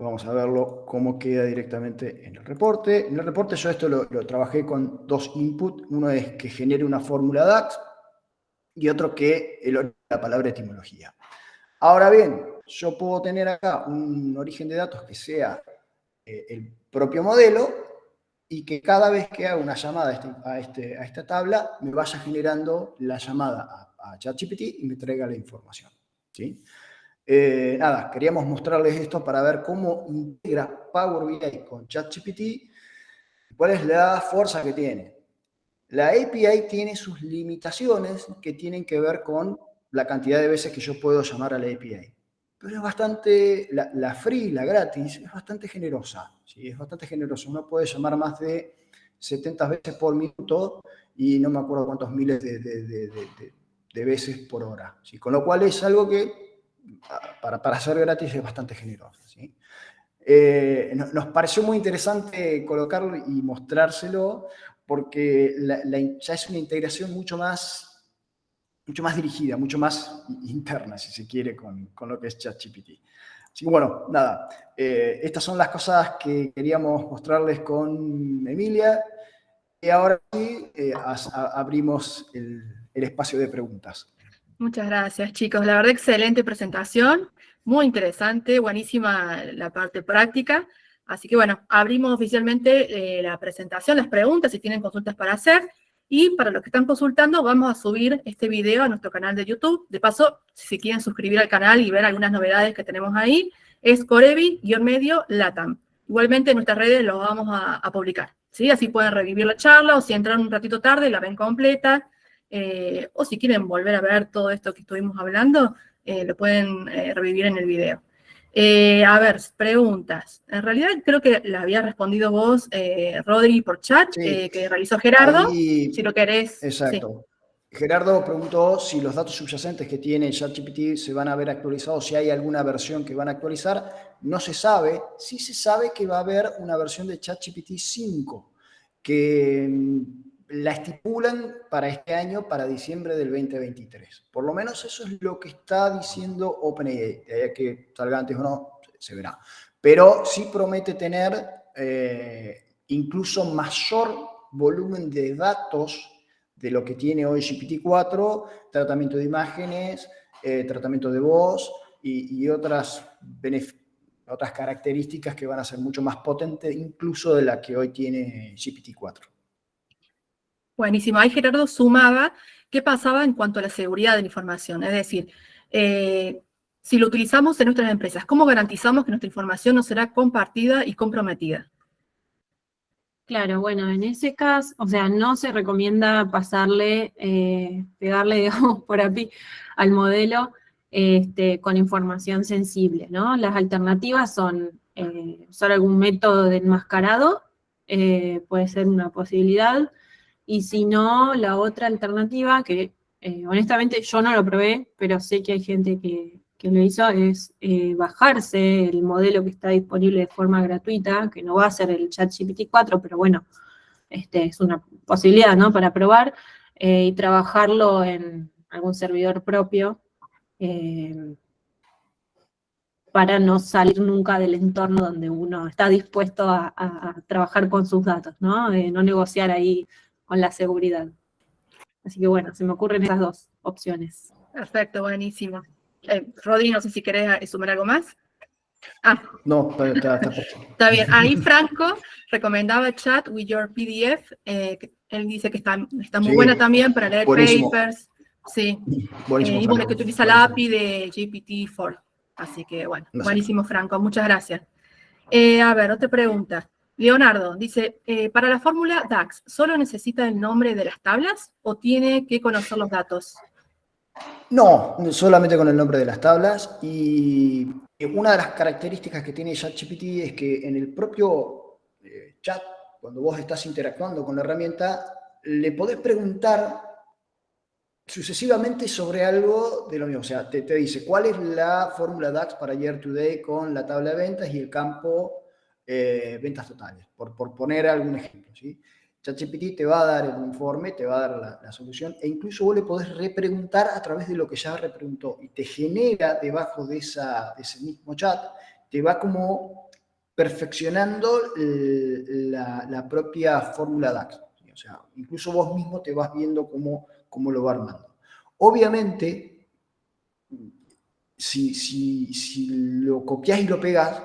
Vamos a verlo cómo queda directamente en el reporte. En el reporte yo esto lo trabajé con 2 inputs. Uno es que genere una fórmula DAX y otro que la palabra etimología. Ahora bien, yo puedo tener acá un origen de datos que sea el propio modelo y que cada vez que haga una llamada a esta tabla me vaya generando la llamada a ChatGPT y me traiga la información, ¿sí? Nada, queríamos mostrarles esto para ver cómo integra Power BI con ChatGPT y cuál es la fuerza que tiene. La API tiene sus limitaciones que tienen que ver con la cantidad de veces que yo puedo llamar a la API. Pero es bastante, la free, la gratis, es bastante generosa. ¿Sí? Es bastante generosa. Uno puede llamar más de 70 veces por minuto y no me acuerdo cuántos miles de veces por hora. ¿Sí? Con lo cual es algo que para ser gratis es bastante generosa, ¿sí? Nos pareció muy interesante colocarlo y mostrárselo porque ya es una integración mucho más dirigida, mucho más interna, si se quiere, con lo que es ChatGPT. Así que bueno, nada, estas son las cosas que queríamos mostrarles con Emilia. Y ahora sí, abrimos el espacio de preguntas. Muchas gracias, chicos. La verdad, excelente presentación, muy interesante, buenísima la parte práctica. Así que bueno, abrimos oficialmente la presentación, las preguntas, si tienen consultas para hacer. Y para los que están consultando, vamos a subir este video a nuestro canal de YouTube. De paso, si quieren suscribir al canal y ver algunas novedades que tenemos ahí, es Corevi-medio Latam. Igualmente en nuestras redes lo vamos a publicar, ¿sí? Así pueden revivir la charla o si entran un ratito tarde, la ven completa. O si quieren volver a ver todo esto que estuvimos hablando, lo pueden revivir en el video. A ver, preguntas. En realidad creo que la había respondido vos, Rodri, por chat, Sí, que realizó Gerardo, ahí, si lo querés. exacto. Sí. Gerardo preguntó si los datos subyacentes que tiene ChatGPT se van a ver actualizados, si hay alguna versión que van a actualizar. No se sabe. Sí se sabe que va a haber una versión de ChatGPT 5 que la estipulan para este año, para diciembre del 2023. Por lo menos eso es lo que está diciendo OpenAI. De ahí a que salga antes o no, se verá. Pero sí promete tener incluso mayor volumen de datos de lo que tiene hoy GPT-4, tratamiento de imágenes, tratamiento de voz y otras características que van a ser mucho más potentes incluso de la que hoy tiene GPT-4. Buenísimo. Ahí Gerardo sumaba qué pasaba en cuanto a la seguridad de la información. Es decir, si lo utilizamos en nuestras empresas, ¿cómo garantizamos que nuestra información no será compartida y comprometida? Claro, bueno, en ese caso, o sea, no se recomienda pasarle, pegarle, digamos, por API al modelo con información sensible, ¿no? Las alternativas son usar algún método de enmascarado, puede ser una posibilidad, y si no, la otra alternativa, que honestamente yo no lo probé, pero sé que hay gente que lo hizo, es bajarse el modelo que está disponible de forma gratuita, que no va a ser el ChatGPT 4, pero bueno, es una posibilidad, ¿no? Para probar, y trabajarlo en algún servidor propio, para no salir nunca del entorno donde uno está dispuesto a trabajar con sus datos, ¿no? No negociar ahí con la seguridad. Así que bueno, se me ocurren esas dos opciones. Perfecto, buenísimo. Rodri, no sé si querés sumar algo más. Ah, No, está perfecto. está bien. Ahí Franco recomendaba Chat with Your PDF. Él dice que está muy Sí, buena también para leer buenísimo. papers. Sí. Buenísimo, Y bueno, Franco. que utiliza la API de GPT-4. Así que bueno, buenísimo, Franco. Muchas gracias. A ver, otra pregunta. Leonardo dice, para la fórmula DAX, ¿solo necesita el nombre de las tablas o tiene que conocer los datos? No, solamente con el nombre de las tablas. Y una de las características que tiene ChatGPT es que en el propio chat, cuando vos estás interactuando con la herramienta, le podés preguntar sucesivamente sobre algo de lo mismo. O sea, te dice cuál es la fórmula DAX para Year to Day con la tabla de ventas y el campo ventas totales, por poner algún ejemplo, ¿sí? ChatGPT te va a dar el informe, te va a dar la solución, e incluso vos le podés repreguntar a través de lo que ya repreguntó, y te genera debajo de ese mismo chat, te va como perfeccionando la propia fórmula DAX. ¿Sí? O sea, incluso vos mismo te vas viendo cómo lo va armando. Obviamente, si lo copias y lo pegas,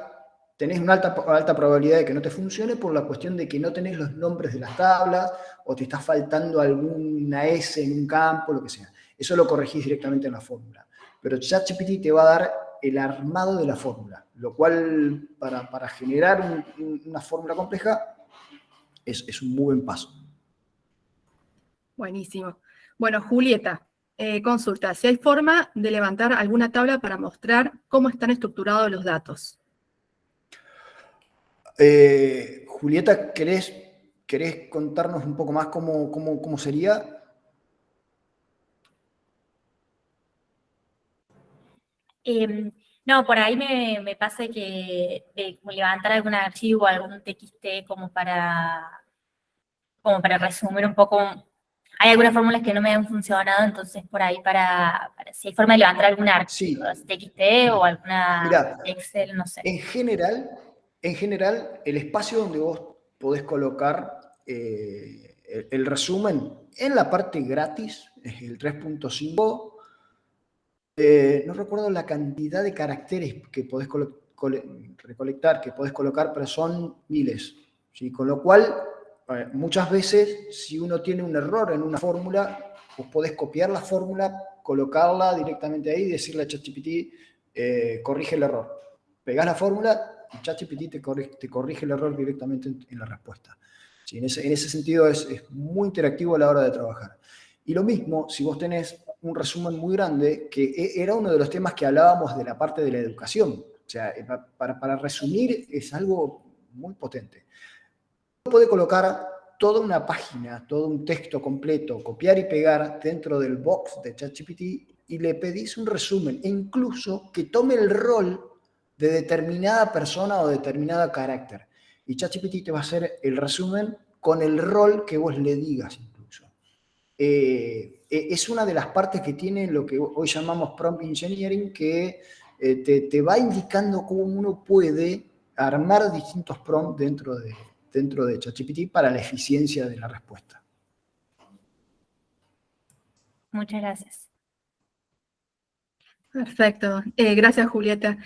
tenés una alta probabilidad de que no te funcione por la cuestión de que no tenés los nombres de las tablas o te está faltando alguna S en un campo, lo que sea. Eso lo corregís directamente en la fórmula. Pero ChatGPT te va a dar el armado de la fórmula, lo cual para generar una fórmula compleja es un muy buen paso. Buenísimo. Bueno, Julieta, consulta, si hay forma de levantar alguna tabla para mostrar cómo están estructurados los datos. Julieta, ¿querés contarnos un poco más cómo sería? No, por ahí me pasa que como levantar algún archivo, algún TXT como para resumir un poco. Hay algunas fórmulas que no me han funcionado, entonces por ahí si hay forma de levantar algún Sí, archivo, TXT o alguna mira, Excel, no sé. en general, el espacio donde vos podés colocar el resumen en la parte gratis, es el 3.5. No recuerdo la cantidad de caracteres que podés recolectar, que podés colocar, pero son miles, ¿sí? Con lo cual, muchas veces, si uno tiene un error en una fórmula, vos podés copiar la fórmula, colocarla directamente ahí y decirle a ChatGPT, corrige el error. Pegás la fórmula y ChatGPT te corrige el error directamente en la respuesta. ¿Sí? En ese sentido es muy interactivo a la hora de trabajar. Y lo mismo, si vos tenés un resumen muy grande, que era uno de los temas que hablábamos de la parte de la educación. O sea, para resumir es algo muy potente. Puede colocar toda una página, todo un texto completo, copiar y pegar dentro del box de ChatGPT y le pedís un resumen, e incluso que tome el rol de determinada persona o determinado carácter. Y ChatGPT te va a hacer el resumen con el rol que vos le digas incluso. Es una de las partes que tiene lo que hoy llamamos prompt engineering, que te va indicando cómo uno puede armar distintos prompts dentro de ChatGPT para la eficiencia de la respuesta. Muchas gracias. Perfecto. Gracias, Julieta.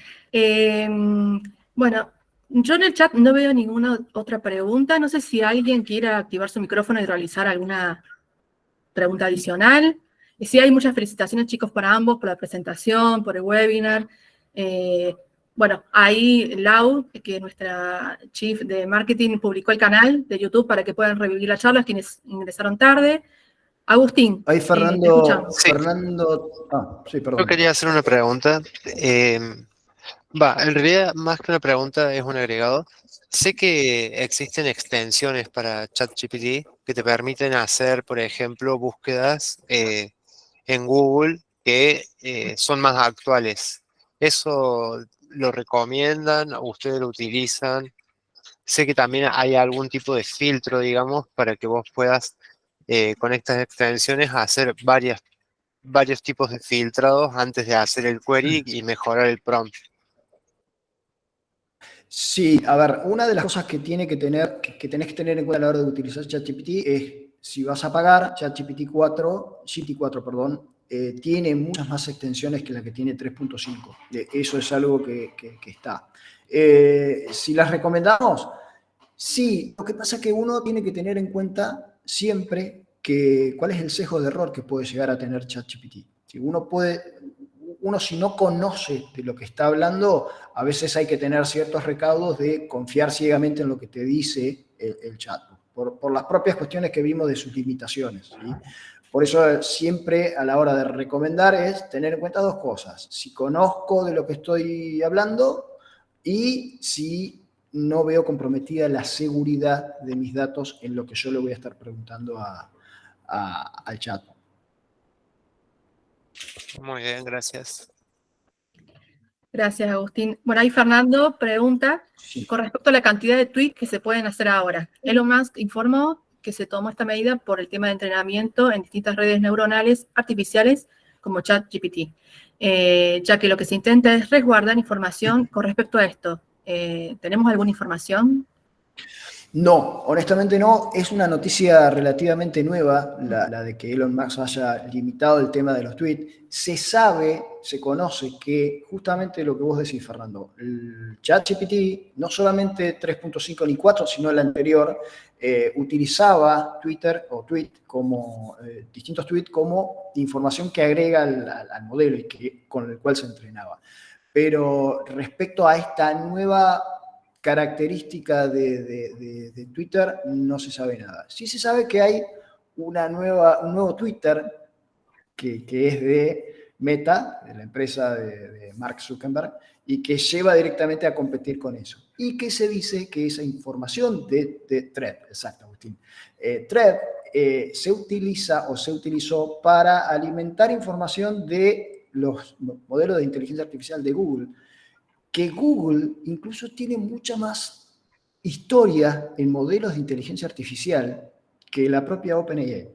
Bueno, yo en el chat no veo ninguna otra pregunta. No sé si alguien quiera activar su micrófono y realizar alguna pregunta adicional. Sí, hay muchas felicitaciones, chicos, para ambos, por la presentación, por el webinar. Bueno, ahí Lau, que es nuestra Chief de Marketing, publicó el canal de YouTube para que puedan revivir las charlas quienes ingresaron tarde. Agustín, Ahí te Fernando, escuchamos. Sí. Sí, Yo perdón. quería hacer una pregunta. En realidad, más que una pregunta, es un agregado. Sé que existen extensiones para ChatGPT que te permiten hacer, por ejemplo, búsquedas en Google que son más actuales. ¿Eso lo recomiendan? ¿Ustedes lo utilizan? Sé que también hay algún tipo de filtro, digamos, para que vos puedas, con estas extensiones, hacer varios tipos de filtrados antes de hacer el query y mejorar el prompt. Sí, a ver, una de las cosas que tenés que tener en cuenta a la hora de utilizar ChatGPT es, si vas a pagar, GPT-4, perdón, tiene muchas más extensiones que la que tiene 3.5. Eso es algo que está. Si las recomendamos, sí. Lo que pasa es que uno tiene que tener en cuenta siempre cuál es el sesgo de error que puede llegar a tener ChatGPT. Si uno si no conoce de lo que está hablando, a veces hay que tener ciertos recaudos de confiar ciegamente en lo que te dice el chatbot, por las propias cuestiones que vimos de sus limitaciones, ¿sí? Por eso siempre a la hora de recomendar es tener en cuenta dos cosas: si conozco de lo que estoy hablando y si no veo comprometida la seguridad de mis datos en lo que yo le voy a estar preguntando al chatbot. Muy bien, gracias. Gracias, Agustín. Bueno, ahí Fernando pregunta con respecto a la cantidad de tweets que se pueden hacer ahora. Elon Musk informó que se tomó esta medida por el tema de entrenamiento en distintas redes neuronales artificiales como ChatGPT, ya que lo que se intenta es resguardar información con respecto a esto. ¿Tenemos alguna información? No, honestamente no. Es una noticia relativamente nueva la de que Elon Musk haya limitado el tema de los tweets. Se conoce que justamente lo que vos decís, Fernando, el ChatGPT, no solamente 3.5 ni 4, sino el anterior, utilizaba Twitter o distintos tweets como información que agrega al modelo y con el cual se entrenaba. Pero respecto a esta nueva característica de Twitter, no se sabe nada. Sí se sabe que hay un nuevo Twitter que es de Meta, de la empresa de Mark Zuckerberg, y que lleva directamente a competir con eso. Y que se dice que esa información de Thread, exacto, Agustín, Thread se utiliza o se utilizó para alimentar información de los modelos de inteligencia artificial de Google, que Google incluso tiene mucha más historia en modelos de inteligencia artificial que la propia OpenAI.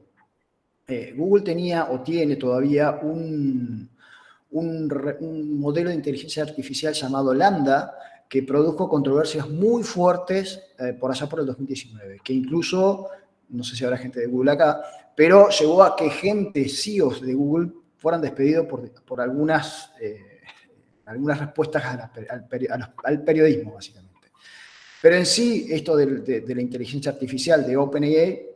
Google tenía o tiene todavía un modelo de inteligencia artificial llamado Lambda, que produjo controversias muy fuertes por allá por el 2019, que incluso, no sé si habrá gente de Google acá, pero llevó a que CEOs de Google fueran despedidos por algunas respuestas al periodismo, básicamente. Pero en sí, esto de la inteligencia artificial de OpenAI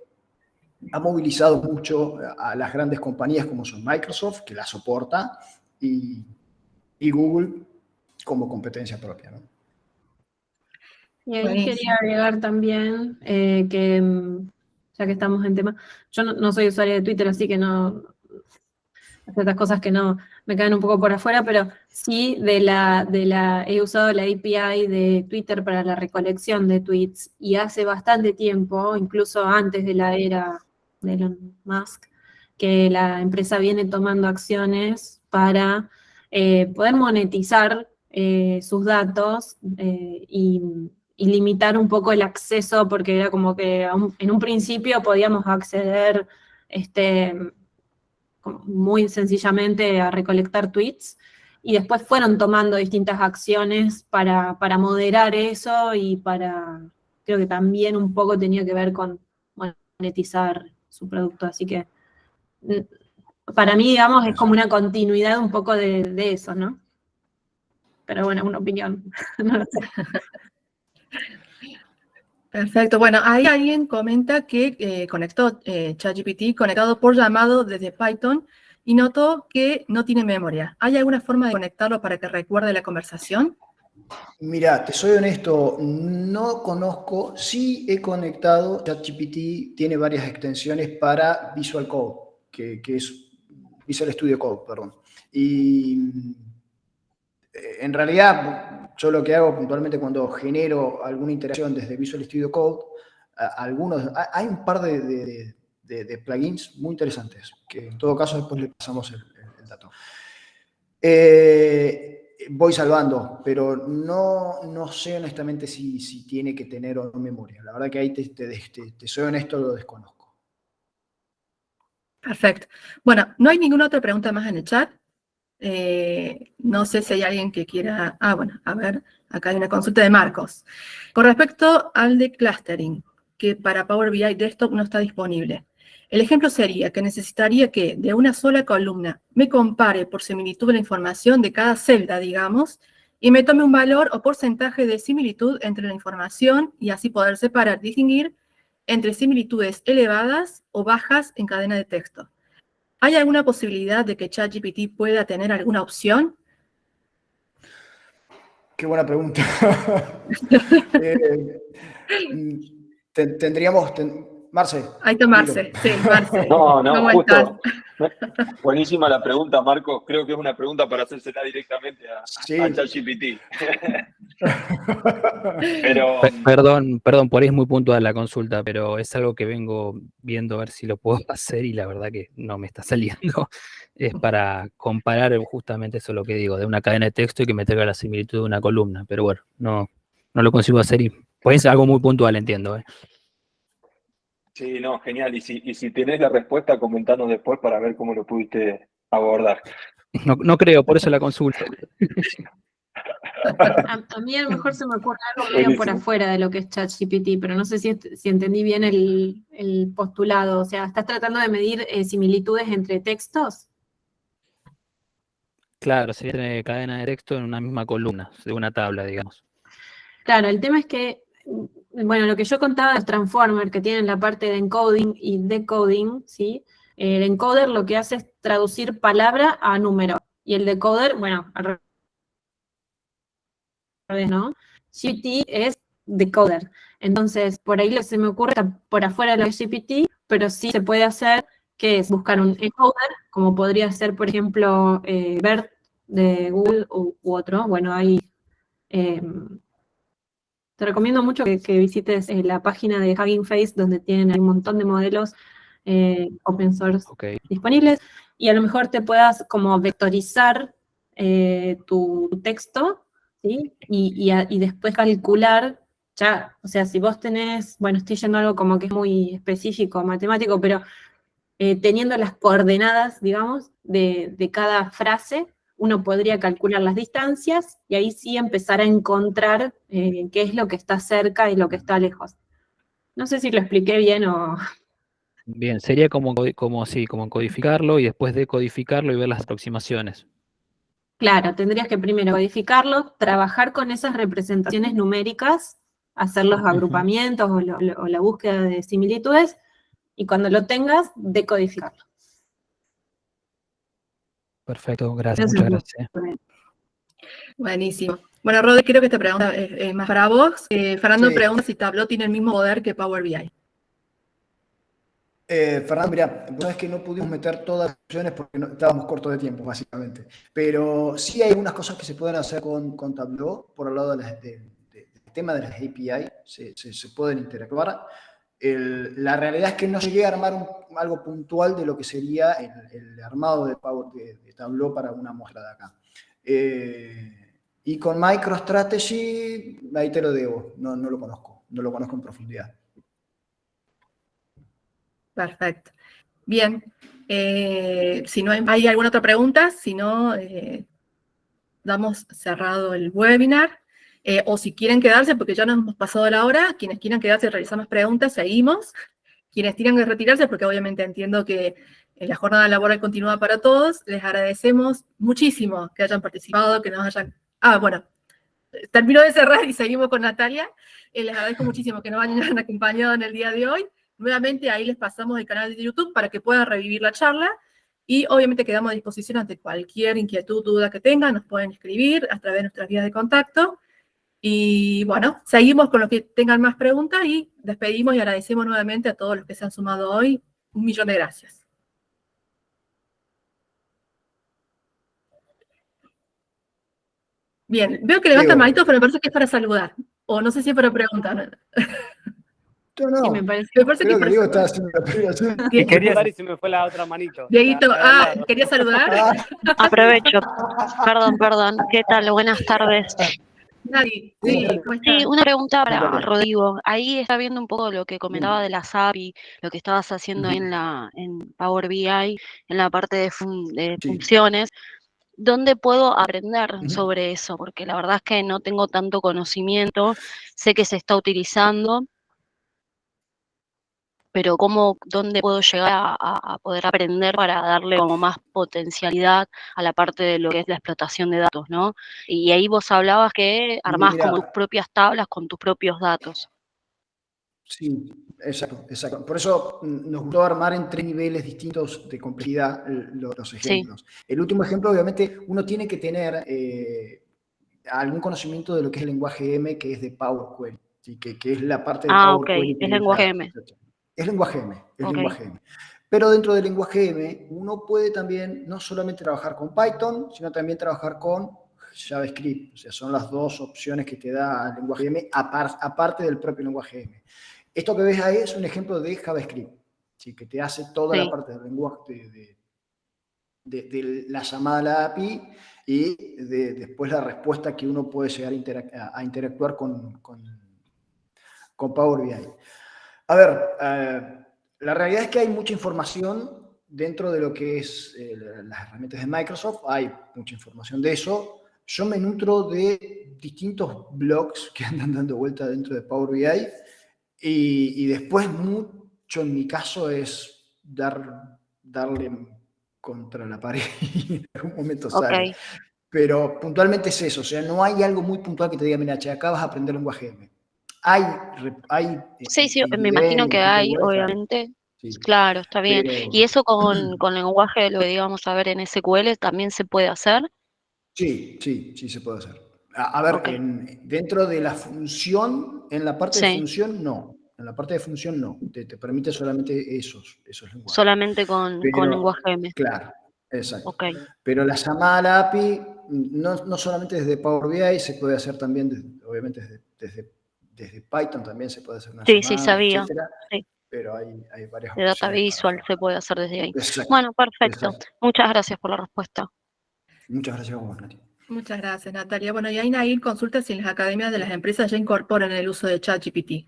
ha movilizado mucho a las grandes compañías como son Microsoft, que la soporta, y Google como competencia propia, ¿no? Y ahí Buenísimo. quería agregar también ya que estamos en tema, yo no soy usuaria de Twitter, así que no, ciertas cosas que no me caen un poco por afuera, pero sí he usado la API de Twitter para la recolección de tweets, y hace bastante tiempo, incluso antes de la era de Elon Musk, que la empresa viene tomando acciones para poder monetizar sus datos y limitar un poco el acceso, porque era como que en un principio podíamos acceder muy sencillamente a recolectar tweets, y después fueron tomando distintas acciones para moderar eso, y creo que también un poco tenía que ver con monetizar su producto, así que para mí, digamos, es como una continuidad un poco de eso, ¿no? Pero bueno, es una opinión. No lo sé. Perfecto. Bueno, ahí alguien comenta que conectó ChatGPT conectado por llamado desde Python y notó que no tiene memoria. ¿Hay alguna forma de conectarlo para que recuerde la conversación? Mira, te soy honesto, no conozco, sí he conectado, ChatGPT tiene varias extensiones para Visual Code, que es Visual Studio Code, perdón. Y en realidad, yo lo que hago puntualmente cuando genero alguna interacción desde Visual Studio Code, hay un par de plugins muy interesantes, que en todo caso después le pasamos el dato. Voy salvando, pero no sé honestamente si tiene que tener o no memoria. La verdad que ahí te soy honesto, lo desconozco. Perfecto. Bueno, no hay ninguna otra pregunta más en el chat. No sé si hay alguien que quiera... bueno, a ver, acá hay una consulta de Marcos. Con respecto al de clustering, que para Power BI Desktop no está disponible. El ejemplo sería que necesitaría que de una sola columna me compare por similitud la información de cada celda, digamos, y me tome un valor o porcentaje de similitud entre la información y así poder separar, distinguir entre similitudes elevadas o bajas en cadena de texto. ¿Hay alguna posibilidad de que ChatGPT pueda tener alguna opción? Qué buena pregunta. Tendríamos... Marce. Ahí está Marce, sí, Marce. No, ¿Cómo justo. estás? Buenísima la pregunta, Marcos. Creo que es una pregunta para hacérsela directamente a ChatGPT. Pero Perdón, por ahí es muy puntual la consulta, pero es algo que vengo viendo a ver si lo puedo hacer y la verdad que no me está saliendo. Es para comparar justamente eso lo que digo, de una cadena de texto y que me traiga la similitud de una columna. Pero bueno, no lo consigo hacer y pues es algo muy puntual, entiendo. sí, no, genial. Y si tenés la respuesta, comentanos después para ver cómo lo pudiste abordar. No creo, por eso la consulta. A mí a lo mejor se me ocurre algo medio por afuera de lo que es ChatGPT, pero no sé si entendí bien el postulado. O sea, ¿estás tratando de medir similitudes entre textos? Claro, sería tener cadena de texto en una misma columna, de una tabla, digamos. Claro, el tema es que, bueno, lo que yo contaba de los transformers que tienen la parte de encoding y decoding, ¿sí? El encoder lo que hace es traducir palabra a número, y el decoder, bueno, al revés, ¿no? GPT es decoder. Entonces, por ahí lo que se me ocurre está por afuera de la GPT, pero sí se puede hacer, que es buscar un encoder, como podría ser, por ejemplo, BERT de Google u otro. Bueno, ahí te recomiendo mucho que visites la página de Hugging Face, donde tienen un montón de modelos open source Ok. disponibles, y a lo mejor te puedas como vectorizar tu texto, ¿sí? Y después calcular, ya, o sea, si vos tenés, bueno, estoy yendo a algo como que es muy específico, matemático, pero teniendo las coordenadas, digamos, de cada frase, uno podría calcular las distancias y ahí sí empezar a encontrar qué es lo que está cerca y lo que está lejos. No sé si lo expliqué bien o... Bien, sería como codificarlo y después decodificarlo y ver las aproximaciones. Claro, tendrías que primero codificarlo, trabajar con esas representaciones numéricas, hacer los agrupamientos o la búsqueda de similitudes, y cuando lo tengas, decodificarlo. Perfecto, gracias, Eso muchas es gracias. Buenísimo. Bueno, Rodri, creo que esta pregunta es más para vos. Fernando Sí. pregunta si Tableau tiene el mismo poder que Power BI. Fernando, mira, vos sabés que no pudimos meter todas las opciones porque estábamos cortos de tiempo, básicamente. Pero sí hay algunas cosas que se pueden hacer con Tableau, por el lado del tema de las API, se pueden interactuar. La realidad es que no llegué a armar algo puntual de lo que sería el armado de Tableau para una muestra de acá. Y con MicroStrategy, ahí te lo debo, no lo conozco en profundidad. Perfecto. Bien. Si no hay alguna otra pregunta, si no, damos cerrado el webinar. O si quieren quedarse, porque ya nos hemos pasado la hora, quienes quieran quedarse y realizar más preguntas, seguimos. Quienes tengan que retirarse, porque obviamente entiendo que la jornada laboral continúa para todos, les agradecemos muchísimo que hayan participado, que nos hayan... bueno, termino de cerrar y seguimos con Natalia. Les agradezco muchísimo que nos hayan acompañado en el día de hoy. Nuevamente ahí les pasamos el canal de YouTube para que puedan revivir la charla. Y obviamente quedamos a disposición ante cualquier inquietud, duda que tengan, nos pueden escribir a través de nuestras vías de contacto. Y bueno, seguimos con los que tengan más preguntas y despedimos y agradecemos nuevamente a todos los que se han sumado hoy. 1.000.000 de gracias. Bien, veo que levantan Diego. manitos, pero me parece que es para saludar. O no sé si es para preguntar. No, Sí, me parece. creo que Diego estaba haciendo la previa. Y quería saludar y se me fue la otra manito. Dieguito, La- ¿quería saludar? Aprovecho. Perdón. ¿Qué tal? Buenas tardes. Nadie. Sí, ¿cómo Sí, estás? una pregunta para Dale. Rodrigo. Ahí está viendo un poco lo que comentaba de las API, lo que estabas haciendo ahí en Power BI, en la parte de Sí. funciones. ¿Dónde puedo aprender Ujú. sobre eso? Porque la verdad es que no tengo tanto conocimiento. Sé que se está utilizando, pero ¿dónde puedo llegar a poder aprender para darle como más potencialidad a la parte de lo que es la explotación de datos, ¿no? Y ahí vos hablabas que armás como tus Mira, propias tablas con tus propios datos. sí, exacto. Por eso nos gustó armar en 3 niveles distintos de complejidad los Sí, ejemplos. El último ejemplo, obviamente, uno tiene que tener algún conocimiento de lo que es el lenguaje M, que es de Power Query, ¿sí? que es la parte de ok, Power Query que es lenguaje M. es lenguaje M, Ok, lenguaje M. Pero dentro del lenguaje M, uno puede también no solamente trabajar con Python, sino también trabajar con JavaScript. O sea, son las dos opciones que te da el lenguaje M, aparte del propio lenguaje M. Esto que ves ahí es un ejemplo de JavaScript, ¿sí? Que te hace toda la sí, parte del lenguaje de la llamada a la API y después la respuesta que uno puede llegar a interactuar con Power BI. A ver, la realidad es que hay mucha información dentro de lo que es las herramientas de Microsoft, hay mucha información de eso. Yo me nutro de distintos blogs que andan dando vuelta dentro de Power BI y después mucho en mi caso es darle contra la pared y en algún momento sale. ok. Pero puntualmente es eso, o sea, no hay algo muy puntual que te diga, mira, che, acá vas a aprender lenguaje M. Hay Sí, me imagino Udemy, que sitios hay, web, claro, obviamente. sí. Claro, está bien. ¿Y Pero eso con lenguaje, lo que digamos a ver en SQL, también se puede hacer? sí se puede hacer. A ver, Ok, dentro de la función, en la parte de sí, función, no. En la parte de función, no. Te permite solamente esos lenguajes. solamente con Pero, lenguaje M. claro, exacto. Ok, Pero la llamada a la API, no solamente desde Power BI, se puede hacer también, obviamente, desde Python también se puede hacer una sí, llamada, sabía. etcétera. Sí. pero hay varias De data opciones para visual hacerlo. se puede hacer desde ahí. Exacto, Bueno, perfecto. exacto. Muchas gracias por la respuesta. Muchas gracias a vos, Nati. Muchas gracias, Natalia. Bueno, y ahí Nair consulta si en las academias de las empresas ya incorporan el uso de ChatGPT.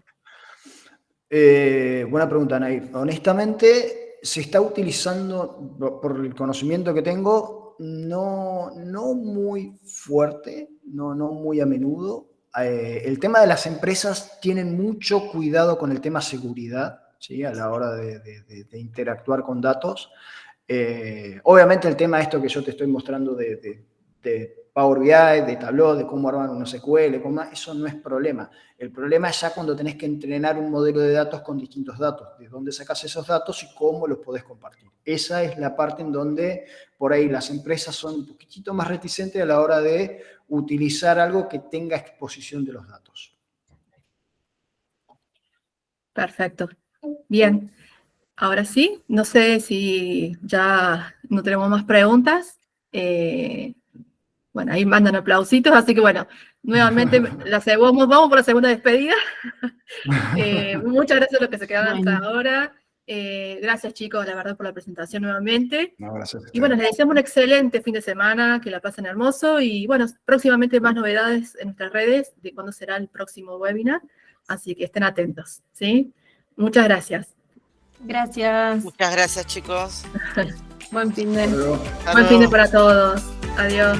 Buena pregunta, Nair. Honestamente, se está utilizando, por el conocimiento que tengo, no muy fuerte, no muy a menudo. El tema de las empresas tienen mucho cuidado con el tema seguridad, ¿sí? A la hora de interactuar con datos. Obviamente el tema esto que yo te estoy mostrando de Power BI, de Tableau, de cómo armar una SQL, eso no es problema. El problema es ya cuando tenés que entrenar un modelo de datos con distintos datos, de dónde sacás esos datos y cómo los podés compartir. Esa es la parte en donde por ahí las empresas son un poquitito más reticentes a la hora de utilizar algo que tenga exposición de los datos. Perfecto. Bien. Ahora sí, no sé si ya no tenemos más preguntas. Bueno, ahí mandan aplausitos, así que bueno, nuevamente vamos por la segunda despedida. Muchas gracias a los que se quedaron hasta ahora. Gracias, chicos, la verdad, por la presentación nuevamente. No, gracias. Y bueno, les deseamos un excelente fin de semana, que la pasen hermoso. Y bueno, próximamente más novedades en nuestras redes de cuándo será el próximo webinar. Así que estén atentos, ¿sí? Muchas gracias. Gracias. Muchas gracias, chicos. Buen fin de. Buen fin de para todos. Adiós.